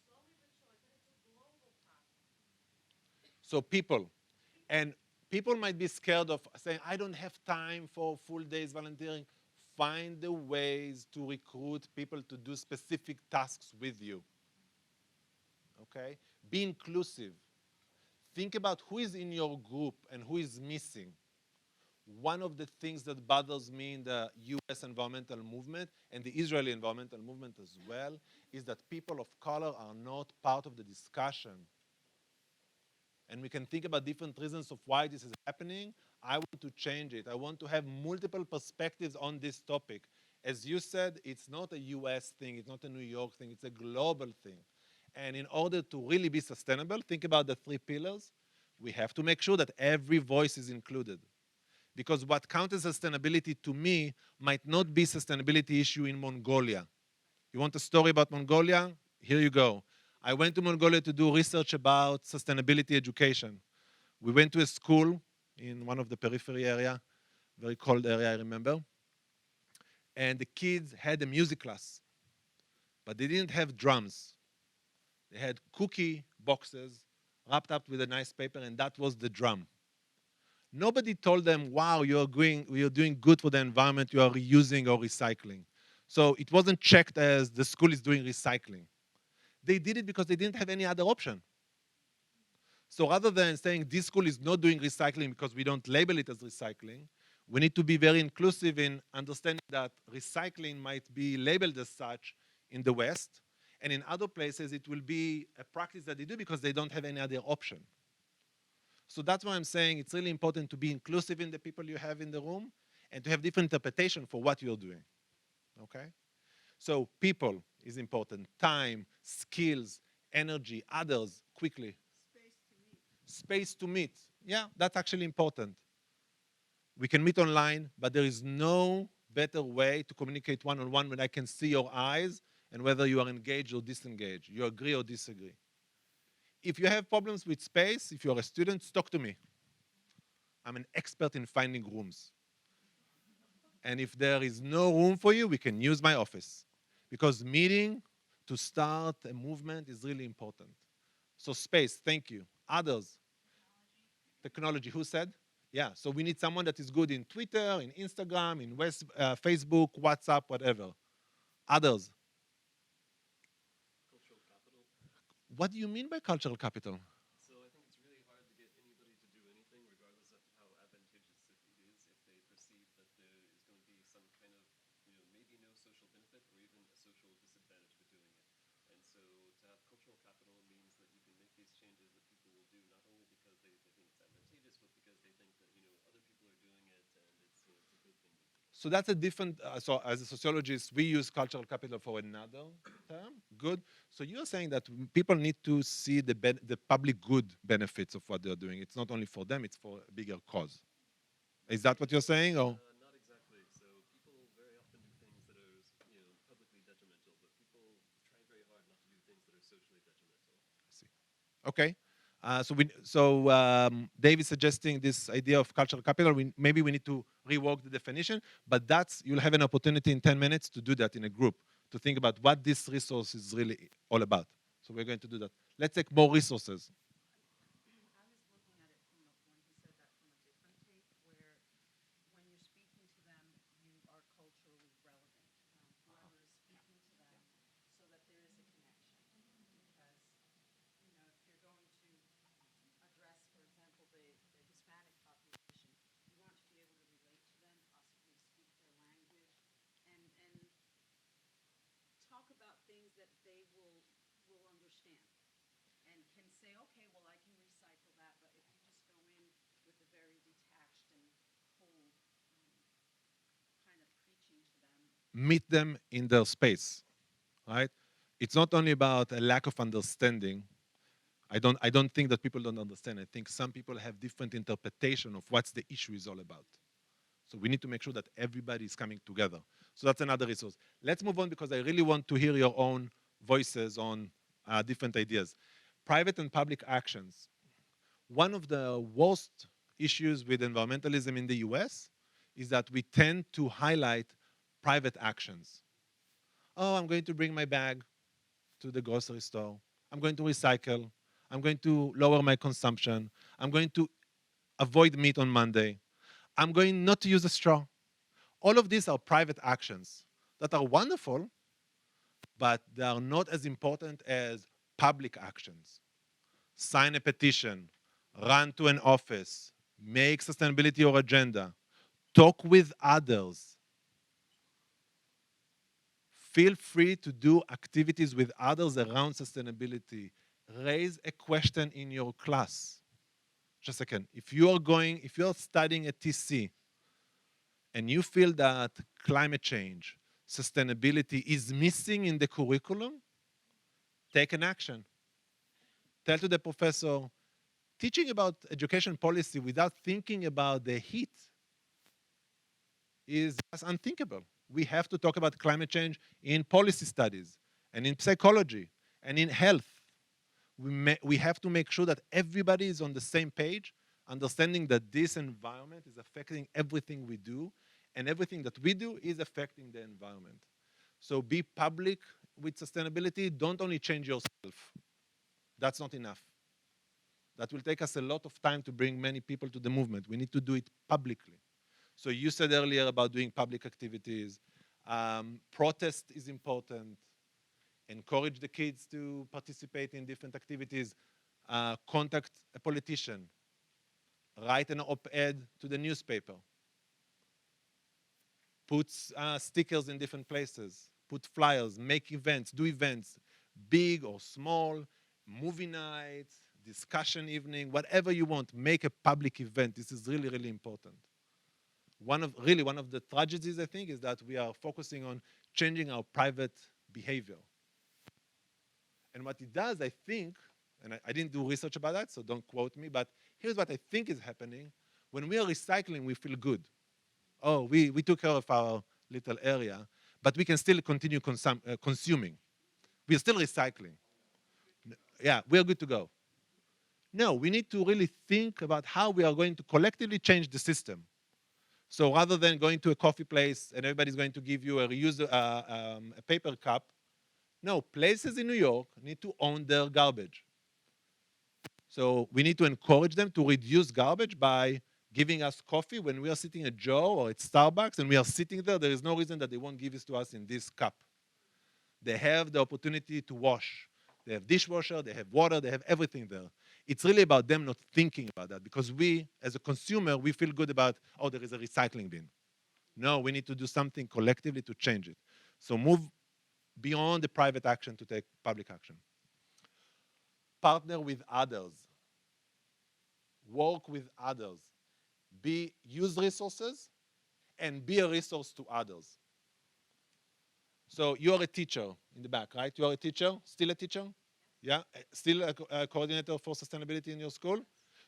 Slowly but surely, but it's a global problem. So people. And people might be scared of saying, I don't have time for full days volunteering. Find the ways to recruit people to do specific tasks with you. Okay? Be inclusive. Think about who is in your group and who is missing. One of the things that bothers me in the US environmental movement and the Israeli environmental movement as well is that people of color are not part of the discussion. And we can think about different reasons of why this is happening. I want to change it. I want to have multiple perspectives on this topic. As you said, it's not a US thing, it's not a New York thing, it's a global thing. And in order to really be sustainable, think about the three pillars. We have to make sure that every voice is included. Because what counts as sustainability to me might not be sustainability issue in Mongolia. You want a story about Mongolia? Here you go. I went to Mongolia to do research about sustainability education. We went to a school in one of the periphery area, very cold area, I remember. And the kids had a music class, but they didn't have drums. They had cookie boxes wrapped up with a nice paper, and that was the drum. Nobody told them, wow, you're doing good for the environment, you are reusing or recycling. So it wasn't checked as the school is doing recycling. They did it because they didn't have any other option. So rather than saying this school is not doing recycling because we don't label it as recycling, we need to be very inclusive in understanding that recycling might be labeled as such in the West, And in other places, it will be a practice that they do because they don't have any other option. So that's why I'm saying it's really important to be inclusive in the people you have in the room and to have different interpretation for what you're doing. Okay? So people is important. Time, skills, energy, others, quickly. Space to meet. Yeah, that's actually important. We can meet online, but there is no better way to communicate one-on-one when I can see your eyes and whether you are engaged or disengaged, you agree or disagree. If you have problems with space, if you're a student, talk to me. I'm an expert in finding rooms. And if there is no room for you, we can use my office. Because meeting to start a movement is really important. So space, thank you. Others, technology, who said? Yeah, so we need someone that is good in Twitter, in Instagram, in Facebook, WhatsApp, whatever. Others, Cultural capital. what do you mean by cultural capital? So I think it's really hard to get anybody to do anything, regardless of how advantageous it is, if they perceive that there is going to be some kind of, maybe no social benefit or even a social disadvantage for doing it. And so to have cultural capital means that you can make these changes that people will do not only because they think it's advantageous, but because they think that other people are doing it and it's a good thing to do. So that's a different, so as a sociologist, we use cultural capital for another term, good. So you're saying that people need to see the public good benefits of what they're doing. It's not only for them, it's for a bigger cause. Is that what you're saying? Or? Not exactly. So people very often do things that are, publicly detrimental, but people try very hard not to do things that are socially detrimental. Okay. Dave is suggesting this idea of cultural capital. Maybe we need to rework the definition, but you'll have an opportunity in 10 minutes to do that in a group, to think about what this resource is really all about. So we're going to do that. Let's take more resources. I was looking at it from when he said that from a different take, where when you're speaking to them, you are culturally relevant. Whoever is speaking to them, so that there is a connection. Because, if you're going to address, for example, the Hispanic population, you want to be able to relate to them, possibly speak their language, and talk about things that they will understand. And can say, okay, well, I can recycle that, but if you just go in with a very detached and cold kind of preaching to them. Meet them in their space, right? It's not only about a lack of understanding. I don't think that people don't understand. I think some people have different interpretation of what the issue is all about. So we need to make sure that everybody is coming together. So that's another resource. Let's move on because I really want to hear your own voices on different ideas. Private and public actions. One of the worst issues with environmentalism in the US is that we tend to highlight private actions. Oh, I'm going to bring my bag to the grocery store. I'm going to recycle. I'm going to lower my consumption. I'm going to avoid meat on Monday. I'm going not to use a straw. All of these are private actions that are wonderful, but they are not as important as public actions. Sign a petition, run to an office, make sustainability your agenda, talk with others. Feel free to do activities with others around sustainability. Raise a question in your class. Just a second. If you're studying at TC and you feel that climate change, sustainability is missing in the curriculum, take an action. Tell to the professor, teaching about education policy without thinking about the heat is just unthinkable. We have to talk about climate change in policy studies and in psychology and in health. We have to make sure that everybody is on the same page, understanding that this environment is affecting everything we do, and everything that we do is affecting the environment. So be public with sustainability. Don't only change yourself. That's not enough. That will take us a lot of time to bring many people to the movement. We need to do it publicly. So you said earlier about doing public activities. Protest is important. Encourage the kids to participate in different activities. Contact a politician. Write an op-ed to the newspaper. Put stickers in different places. Put flyers. Make events. Do events. big or small, movie nights, discussion evening, whatever you want, make a public event. This is really, really important. One of the tragedies, I think, is that we are focusing on changing our private behavior. And what it does, I think, and I didn't do research about that, so don't quote me, but here's what I think is happening. When we are recycling, we feel good. Oh, we took care of our little area, but we can still continue consuming. We are still recycling. Yeah, we are good to go. No, we need to really think about how we are going to collectively change the system. So rather than going to a coffee place and everybody's going to give you a paper cup, no, places in New York need to own their garbage. So we need to encourage them to reduce garbage by giving us coffee when we are sitting at Joe or at Starbucks and we are sitting there. There is no reason that they won't give this to us in this cup. They have the opportunity to wash. They have dishwasher, they have water, they have everything there. It's really about them not thinking about that because we, as a consumer, we feel good about, oh, there is a recycling bin. No, we need to do something collectively to change it. So move beyond the private action to take public action. Partner with others. Work with others. Use resources and be a resource to others. So you are a teacher in the back, right? You are a teacher, still a teacher? Yeah, still a coordinator for sustainability in your school?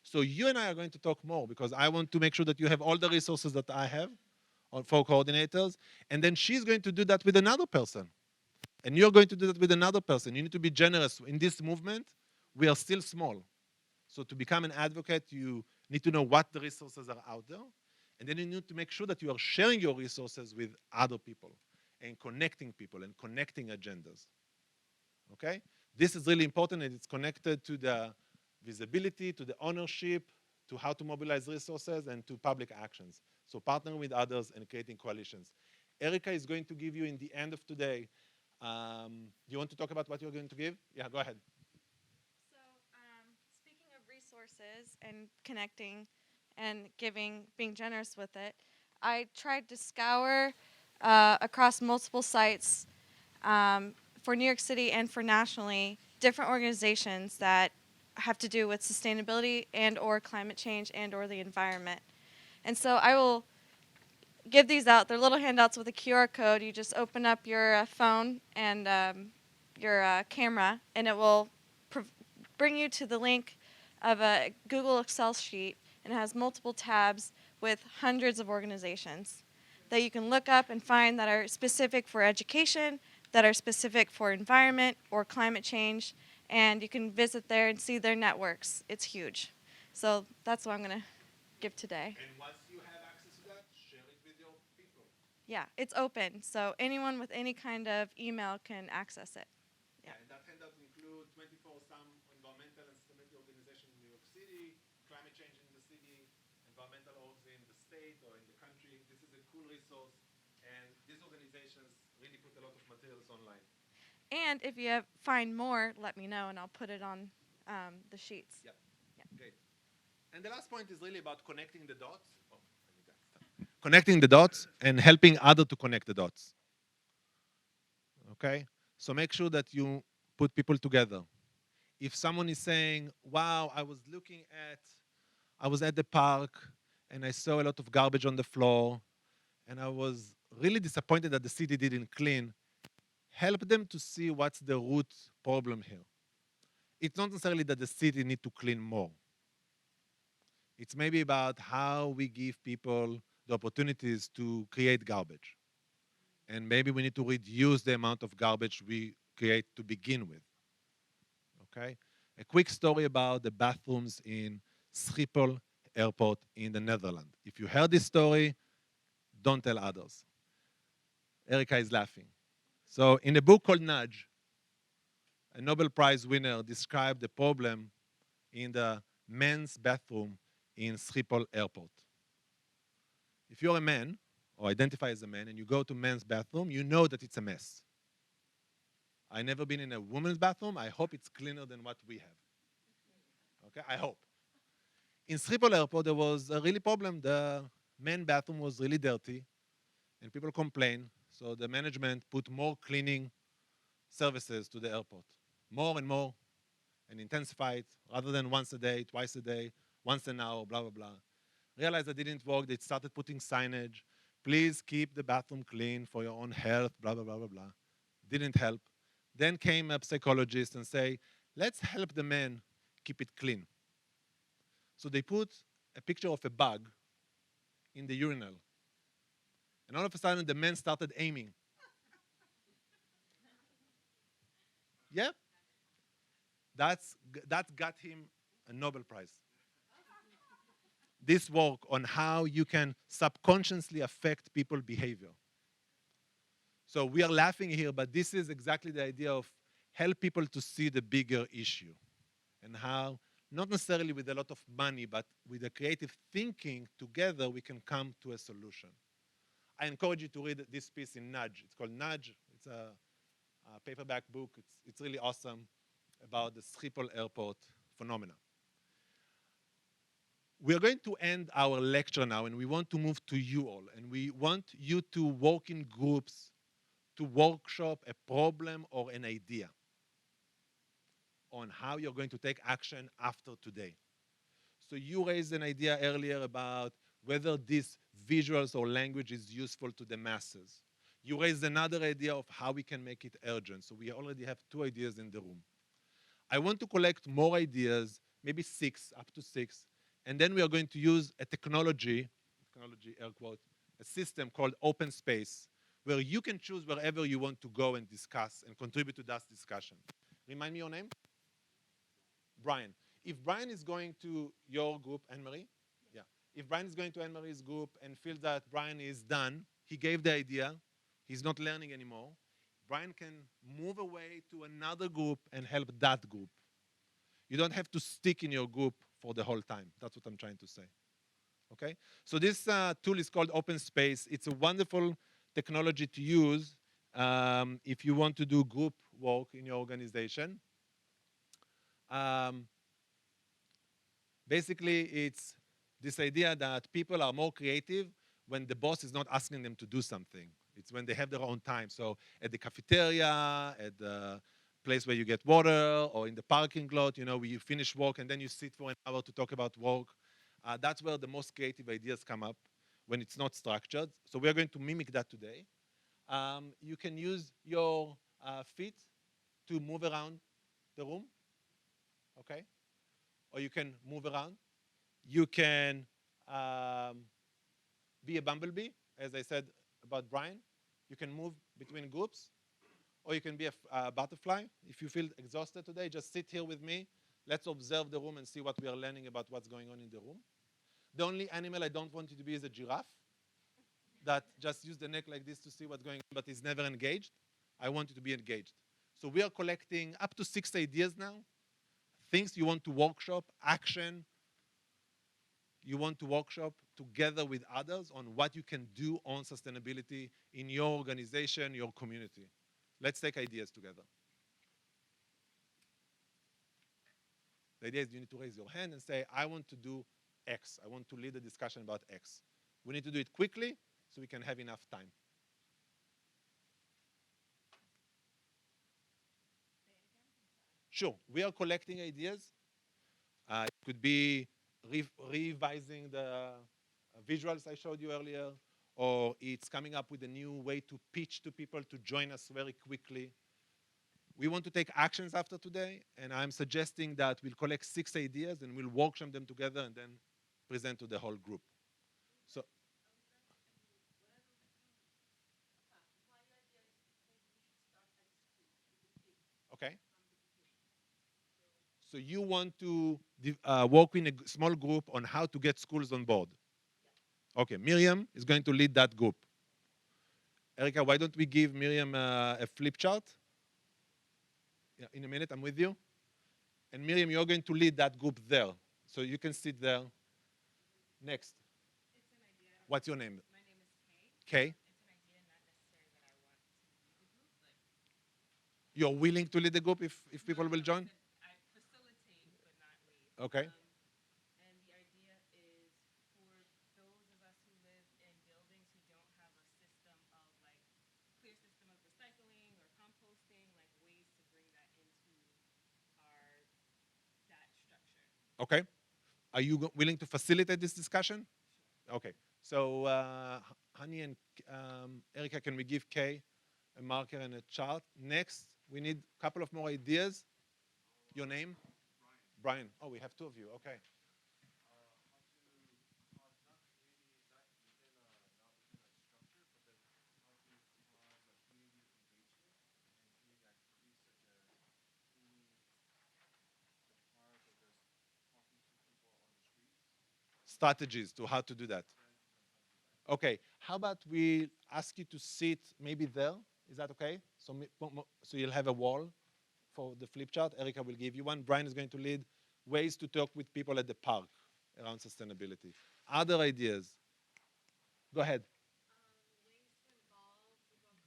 So you and I are going to talk more because I want to make sure that you have all the resources that I have for coordinators. And then she's going to do that with another person. And you're going to do that with another person. You need to be generous. In this movement, we are still small. So to become an advocate, you need to know what the resources are out there. And then you need to make sure that you are sharing your resources with other people and connecting people and connecting agendas. Okay? This is really important and it's connected to the visibility, to the ownership, to how to mobilize resources and to public actions. So partnering with others and creating coalitions. Erica is going to give you in the end of today. You want to talk about what you're going to give? Yeah, go ahead. So, speaking of resources and connecting and giving, being generous with it, I tried to scour across multiple sites for New York City and for nationally, different organizations that have to do with sustainability and or climate change and or the environment. And so I will give these out. They're little handouts with a QR code. You just open up your phone and your camera, and it will bring you to the link of a Google Excel sheet, and it has multiple tabs with hundreds of organizations that you can look up and find that are specific for education, that are specific for environment or climate change, and you can visit there and see their networks. It's huge. So that's what I'm going to give today. And once you have access to that, share it with your people. Yeah, it's open, so anyone with any kind of email can access it. Yeah, and that handout includes 24 some environmental and sustainability organizations in New York City, climate change in the city, environmental orgs in the state or in the country. This is a cool resource, and these organizations really put a lot of materials online. And if you find more, let me know, and I'll put it on the sheets. Yep. Yeah. Great. And the last point is really about connecting the dots. Oh, I need that stuff. Connecting the dots and helping others to connect the dots. Okay? So make sure that you put people together. If someone is saying, wow, I was at the park and I saw a lot of garbage on the floor and I was really disappointed that the city didn't clean, help them to see what's the root problem here. It's not necessarily that the city need to clean more. It's maybe about how we give people the opportunities to create garbage. And maybe we need to reduce the amount of garbage we create to begin with. Okay? A quick story about the bathrooms in Schiphol Airport in the Netherlands. If you heard this story, don't tell others. Erica is laughing. So in a book called Nudge, a Nobel Prize winner described the problem in the men's bathroom in Schiphol Airport. If you're a man, or identify as a man, and you go to men's bathroom, you know that it's a mess. I've never been in a woman's bathroom. I hope it's cleaner than what we have. Okay, I hope. In Schiphol Airport, there was a really problem. The men's bathroom was really dirty, and people complained. So the management put more cleaning services to the airport. More and more, and intensify it, rather than once a day, twice a day, once an hour, blah, blah, blah. Realized that didn't work. They started putting signage. Please keep the bathroom clean for your own health, blah, blah, blah, blah, blah. Didn't help. Then came a psychologist and say, let's help the men keep it clean. So they put a picture of a bug in the urinal. And all of a sudden, the men started aiming. Yeah, that got him a Nobel Prize. This work on how you can subconsciously affect people's behavior. So we are laughing here, but this is exactly the idea of help people to see the bigger issue and how, not necessarily with a lot of money, but with a creative thinking together, we can come to a solution. I encourage you to read this piece in Nudge. It's called Nudge. It's a paperback book. It's really awesome about the Schiphol Airport phenomena. We are going to end our lecture now, and we want to move to you all. And we want you to work in groups to workshop a problem or an idea on how you're going to take action after today. So you raised an idea earlier about whether this visuals or language is useful to the masses. You raised another idea of how we can make it urgent. So we already have 2 ideas in the room. I want to collect more ideas, maybe 6, up to 6, and then we are going to use a technology, air quote, a system called open space, where you can choose wherever you want to go and discuss and contribute to that discussion. Remind me your name? Brian. If Brian is going to your group, Anne-Marie? Yeah. If Brian is going to Anne-Marie's group and feels that Brian is done, he gave the idea, he's not learning anymore, Brian can move away to another group and help that group. You don't have to stick in your group for the whole time. That's what I'm trying to say. Okay? So this tool is called Open Space. It's a wonderful technology to use if you want to do group work in your organization. Basically, it's this idea that people are more creative when the boss is not asking them to do something. It's when they have their own time. So at the cafeteria, at the place where you get water, or in the parking lot, you know, where you finish work and then you sit for an hour to talk about work. That's where the most creative ideas come up when it's not structured. So we're going to mimic that today. You can use your feet to move around the room, okay? Or you can move around. You can be a bumblebee, as I said about Brian. You can move between groups, or you can be a butterfly. If you feel exhausted today, just sit here with me. Let's observe the room and see what we are learning about what's going on in the room. The only animal I don't want you to be is a giraffe that just use the neck like this to see what's going on, but is never engaged. I want you to be engaged. So we are collecting up to 6 ideas now, things you want to workshop, action you want to workshop together with others on what you can do on sustainability in your organization, your community. Let's take ideas together. The idea is you need to raise your hand and say, I want to do X. I want to lead a discussion about X. We need to do it quickly so we can have enough time. Sure, we are collecting ideas. It could be revising the visuals I showed you earlier, or it's coming up with a new way to pitch to people to join us very quickly. We want to take actions after today, and I'm suggesting that we'll collect 6 ideas and we'll workshop them together and then present to the whole group. So, okay. So you want to work in a small group on how to get schools on board. Okay, Miriam is going to lead that group. Erica, why don't we give Miriam a flip chart? Yeah, in a minute, I'm with you. And Miriam, you're going to lead that group there. So you can sit there. Next. It's an idea. What's your name? My name is Kay. Kay. It's an idea, not necessarily that I want to lead the group, but You're willing to lead the group if people will join? I facilitate, but not lead. Okay. And the idea is for those of us who live in buildings who don't have a system of like clear system of recycling or composting, like Okay. Are you willing to facilitate this discussion? Okay. So, Hani and Erica, can we give Kay a marker and a chart? Next, we need a couple of more ideas. Your name? Brian. Oh, we have two of you. Okay. Strategies to how to do that. Okay. How about we ask you to sit maybe there? Is that okay? So, so you'll have a wall for the flip chart. Erica will give you one. Brian is going to lead ways to talk with people at the park around sustainability. Other ideas? Go ahead. Ways to involve people of color or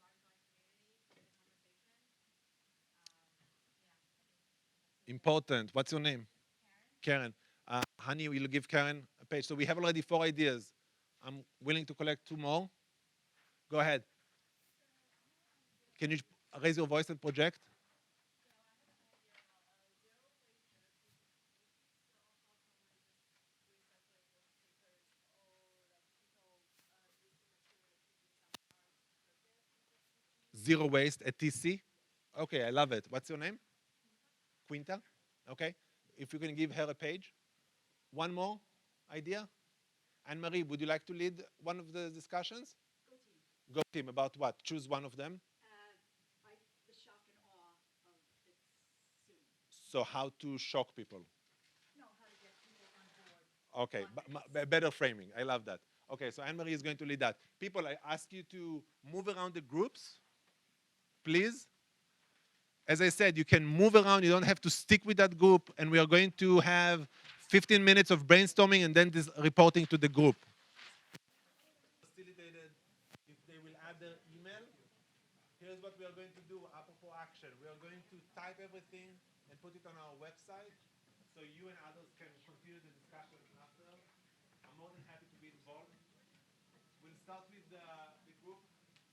marginalized communities in the conversation. Important. What's your name? Karen. Honey, we'll give Karen a page. So we have already 4 ideas. I'm willing to collect 2 more. Go ahead. Can you raise your voice and project? Zero waste at TC. Okay, I love it. What's your name? Quinta. Okay. If you can give her a page. One more idea? Anne-Marie, would you like to lead one of the discussions? Go team. Go team. About what? Choose one of them. The shock and awe of it's soon. So how to shock people. No, how to get people on board. Okay, better framing. I love that. Okay, so Anne-Marie is going to lead that. People, I ask you to move around the groups, please. As I said, you can move around. You don't have to stick with that group. And we are going to have 15 minutes of brainstorming and then this reporting to the group. Facilitated, if they will add their email, here's what we are going to do, apropos action. We are going to type everything and put it on our website so you and others can continue the discussion after. I'm more than happy to be involved. We'll start with the group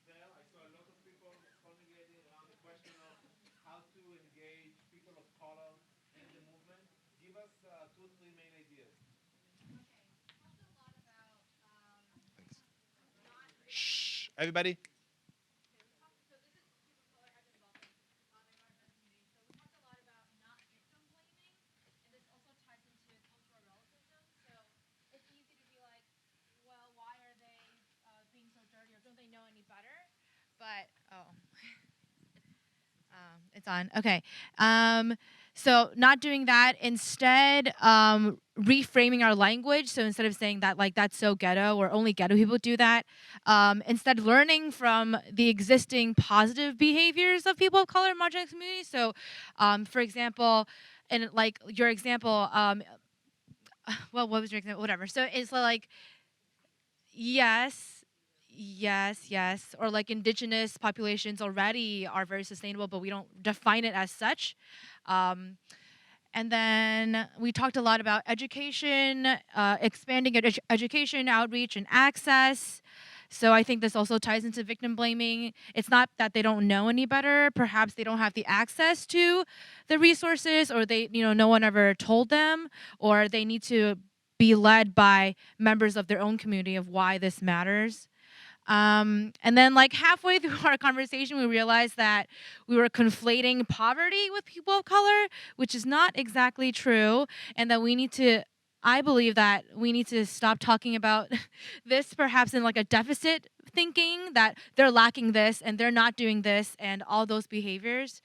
there. I saw a lot of people congregating around the question of how to engage people of color in the movement. Give us 2 or 3 main ideas. Thanks. Shh, everybody. Don't they know any better? But it's on. Okay. So not doing that. Instead, reframing our language. So instead of saying that like that's so ghetto or only ghetto people do that, instead learning from the existing positive behaviors of people of color in marginalized communities. So, for example, and like your example, well, what was your example? Whatever. So it's like, yes, yes. Or like indigenous populations already are very sustainable, but we don't define it as such. And then we talked a lot about education, expanding education, outreach, and access. So I think this also ties into victim blaming. It's not that they don't know any better. Perhaps they don't have the access to the resources, or they, no one ever told them, or they need to be led by members of their own community of why this matters. And then like halfway through our conversation, we realized that we were conflating poverty with people of color, which is not exactly true. And that I believe that we need to stop talking about this perhaps in like a deficit thinking, that they're lacking this and they're not doing this and all those behaviors.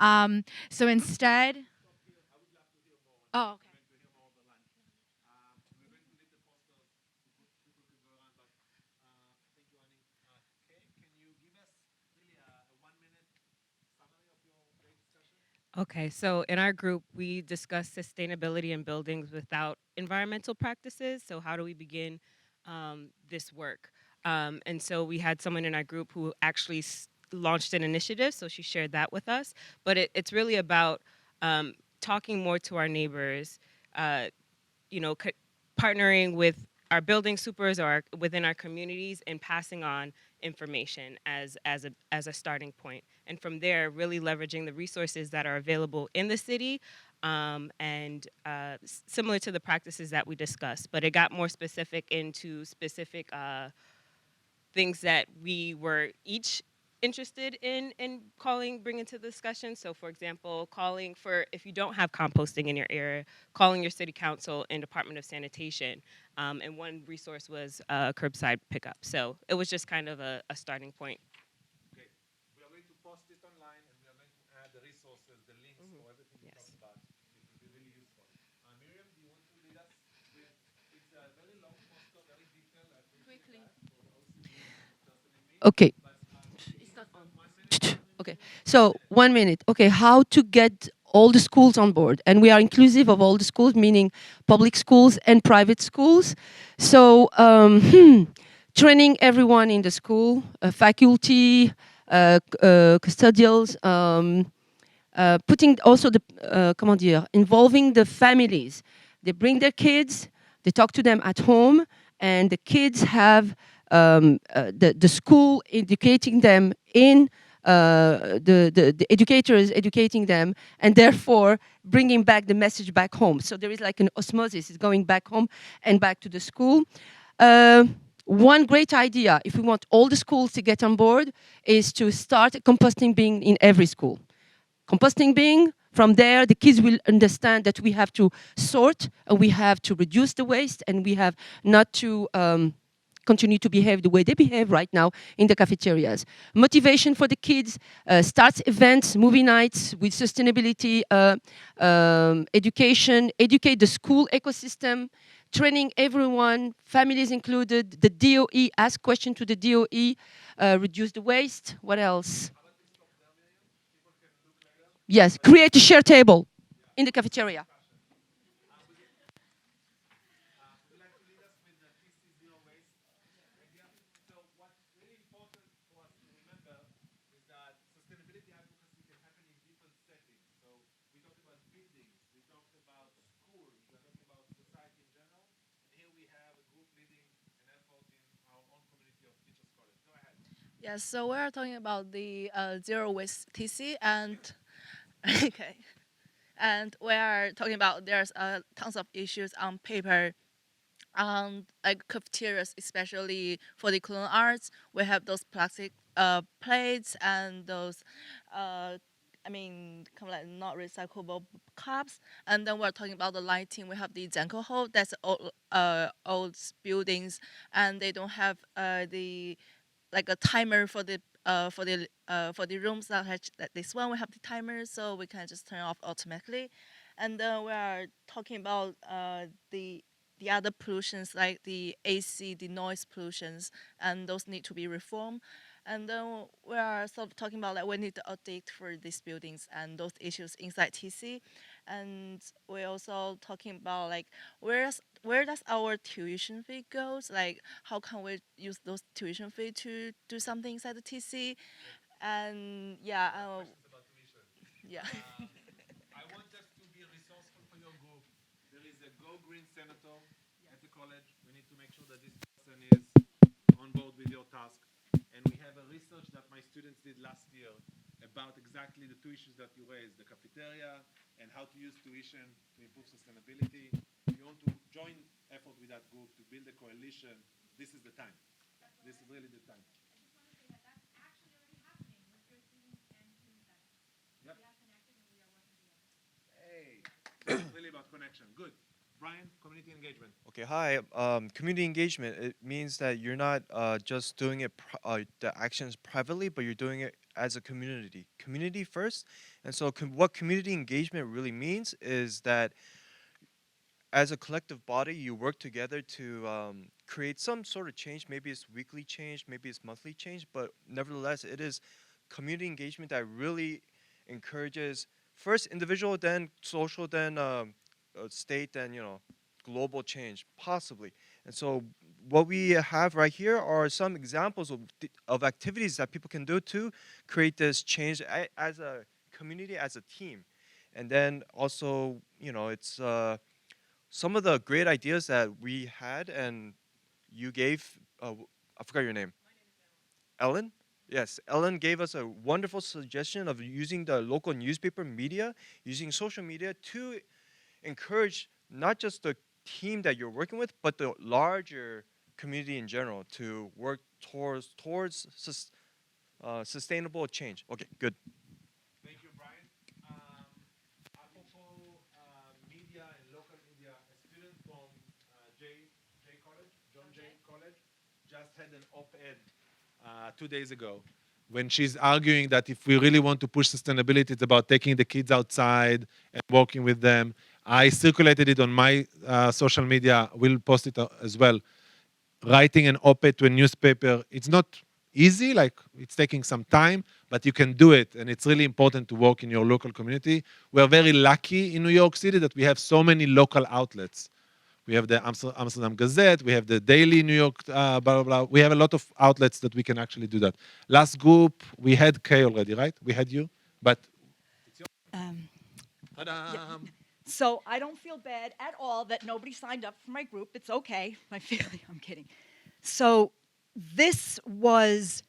So instead, oh, okay. Okay, so in our group, we discussed sustainability in buildings without environmental practices. So, how do we begin this work? And so, we had someone in our group who actually launched an initiative. So, she shared that with us. But it's really about talking more to our neighbors, you know, partnering with our building supers or within our communities and passing on information as a starting point. And from there, really leveraging the resources that are available in the city and similar to the practices that we discussed, but it got more specific into specific things that we were each interested in bringing to the discussion. So for example, calling for, if you don't have composting in your area, calling your city council and Department of Sanitation. And one resource was curbside pickup. So it was just kind of a starting point. Okay. We are going to post it online and we are going to add the resources, the links for everything we Yes. talked about. It will be really useful. Miriam, do you want to lead us with, it's a very long poster, very detailed. I appreciate Quickly. that for OCD and personally me. Okay. But it's not on. 1 minute. Okay, so 1 minute. Okay, how to get all the schools on board, and we are inclusive of all the schools, meaning public schools and private schools. So training everyone in the school, faculty, custodials, putting also the comment dire, involving the families. They bring their kids, they talk to them at home, and the kids have the school educating them in the educators educating them, and therefore bringing back the message back home. So there is like an osmosis, it's going back home and back to the school. One great idea, if we want all the schools to get on board, is to start a composting bin in every school. Composting bin, from there the kids will understand that we have to sort and we have to reduce the waste and we have not to continue to behave the way they behave right now in the cafeterias. Motivation for the kids, starts events, movie nights with sustainability, education, educate the school ecosystem, training everyone, families included, the DOE, ask questions to the DOE, reduce the waste, what else? Yes, create a share table in the cafeteria. Would you like to lead us with the TC Zero Waste idea? So what's really important for us to remember is that sustainability advocacy can happen in different settings. So we talked about buildings, we talked about schools, we are talking about society in general. And here we have a group leading an effort in our own community of Teachers College. Go ahead. Yes, so we're talking about the zero waste TC, and okay, and we are talking about there's tons of issues on paper, like cafeterias, especially for the culinary arts. We have those plastic plates and those, kind of like not recyclable cups. And then we're talking about the lighting. We have the Zanko hall. That's old buildings, and they don't have the like a timer for the rooms that have that this one we have the timer, so we can just turn off automatically. And then we are talking about the other pollutions like the AC, the noise pollutions, and those need to be reformed. And then we are sort of talking about like we need to update for these buildings and those issues inside TC. And we're also talking about like where does our tuition fee goes? Like how can we use those tuition fee to do something inside the TC? And yeah, Questions about tuition. yeah. I want us to be resourceful for your group. There is a Go Green Senator at the college. We need to make sure that this person is on board with your task. And we have a research that my students did last year about exactly the two issues that you raised, the cafeteria and how to use tuition to improve sustainability. If you want to join effort with that group to build a coalition, this is the time. This is really the time. Yep. Hey, it's really about connection. Good. Brian, community engagement. Okay, hi. Community engagement, it means that you're not just doing it, the actions privately, but you're doing it as a community. Community first. And so what community engagement really means is that as a collective body, you work together to create some sort of change. Maybe it's weekly change, maybe it's monthly change, but nevertheless, it is community engagement that really encourages first individual, then social, then state, then global change, possibly. And so, what we have right here are some examples of activities that people can do to create this change as a community, as a team. And then also, it's some of the great ideas that we had and you gave. I forgot your name. Ellen? Yes, Ellen gave us a wonderful suggestion of using the local newspaper media, using social media to encourage not just the team that you're working with, but the larger community in general to work towards sustainable change. Okay, good. Thank you, Brian. Apropos media and local media, a student from J College, John Jay College, just had an op-ed 2 days ago when she's arguing that if we really want to push sustainability, it's about taking the kids outside and working with them. I circulated it on my social media. We'll post it as well. Writing an op-ed to a newspaper, it's not easy, like it's taking some time, but you can do it, and it's really important to work in your local community. We're very lucky in New York City that we have so many local outlets. We have the Amsterdam Gazette, we have the Daily New York, blah, blah, blah. We have a lot of outlets that we can actually do that. Last group, we had Kay already, right? We had you, but ta-da. So I don't feel bad at all that nobody signed up for my group. It's okay. My family, I'm kidding. So this was,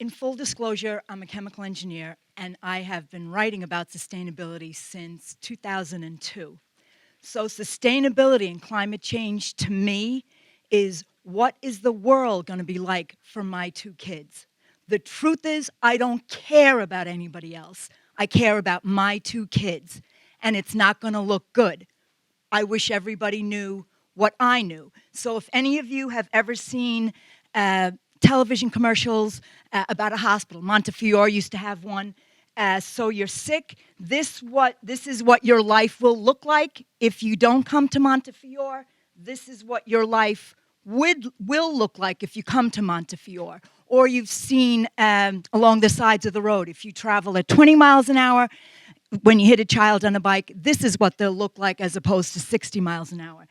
in full disclosure, I'm a chemical engineer, and I have been writing about sustainability since 2002. So sustainability and climate change to me is what is the world going to be like for my two kids? The truth is, I don't care about anybody else. I care about my two kids, and it's not going to look good. I wish everybody knew what I knew. So if any of you have ever seen television commercials about a hospital, Montefiore used to have one. So you're sick. This is what your life will look like if you don't come to Montefiore. This is what your life will look like if you come to Montefiore. Or you've seen along the sides of the road, if you travel at 20 miles an hour, when you hit a child on a bike, this is what they'll look like as opposed to 60 miles an hour.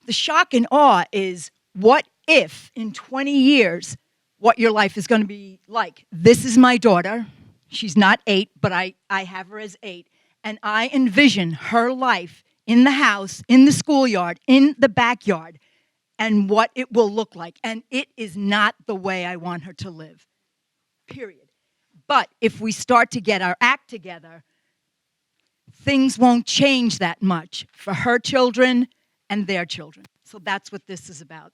The shock and awe is, what if in 20 years what your life is going to be like? This is my daughter. She's not 8, but I have her as 8. And I envision her life in the house, in the schoolyard, in the backyard, and what it will look like. And it is not the way I want her to live, period. But if we start to get our act together, things won't change that much for her children and their children. So that's what this is about.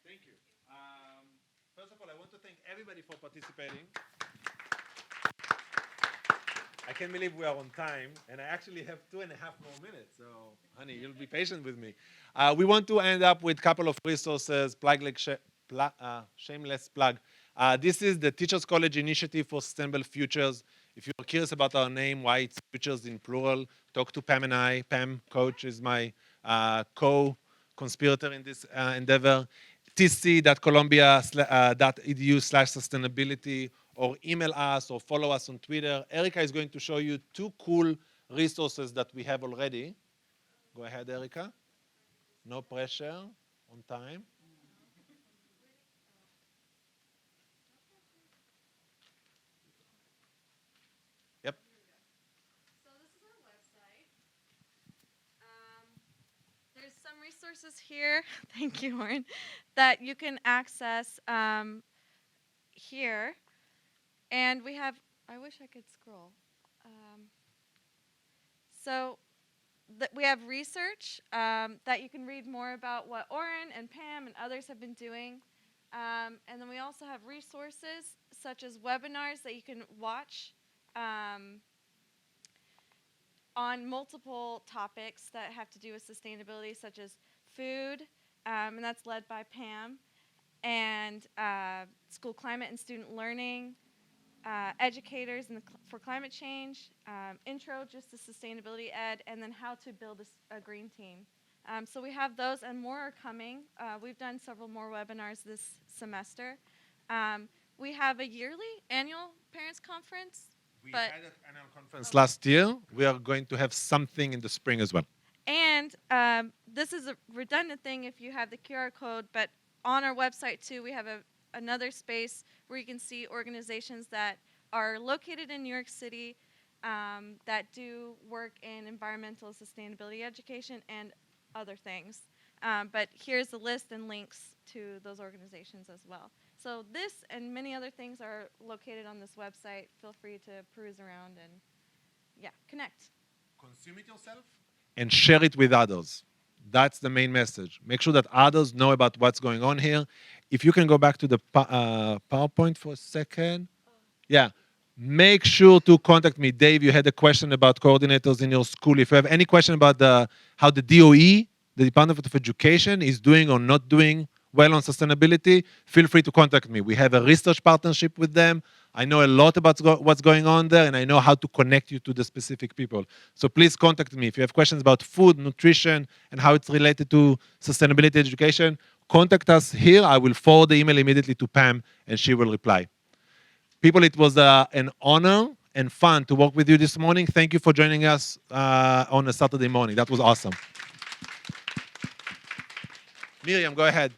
Thank you. First of all, I want to thank everybody for participating. I can't believe we are on time, and I actually have 2.5 more minutes. So, honey, you'll be patient with me. We want to end up with a couple of resources, shameless plug. This is the Teachers College Initiative for Sustainable Futures. If you're curious about our name, why it's futures in plural, talk to Pam and I. Pam, coach, is my co-conspirator in this endeavor. tc.columbia.edu/sustainability, or email us or follow us on Twitter. Erica is going to show you 2 cool resources that we have already. Go ahead, Erica. No pressure, on time. Yep. So this is our website. There's some resources here, thank you, Oren, that you can access here. And we have, I wish I could scroll. So we have research that you can read more about what Oren and Pam and others have been doing. And then we also have resources such as webinars that you can watch on multiple topics that have to do with sustainability, such as food, and that's led by Pam, and school climate and student learning, educators for climate change, intro just to sustainability ed, and then how to build a green team. So we have those and more are coming. We've done several more webinars this semester. We have a yearly annual parents conference. We had an annual conference last year. We are going to have something in the spring as well. And this is a redundant thing if you have the QR code, but on our website too, we have another space where you can see organizations that are located in New York City that do work in environmental sustainability education and other things. But here's the list and links to those organizations as well. So this and many other things are located on this website. Feel free to peruse around and, yeah, connect. Consume it yourself and share it with others. That's the main message. Make sure that others know about what's going on here. If you can go back to the PowerPoint for a second. Yeah. Make sure to contact me. Dave, you had a question about coordinators in your school. If you have any question about how the DOE, the Department of Education, is doing or not doing well on sustainability, feel free to contact me. We have a research partnership with them. I know a lot about what's going on there, and I know how to connect you to the specific people. So please contact me. If you have questions about food, nutrition, and how it's related to sustainability education, contact us here. I will forward the email immediately to Pam, and she will reply. People, it was an honor and fun to work with you this morning. Thank you for joining us on a Saturday morning. That was awesome. Miriam, go ahead.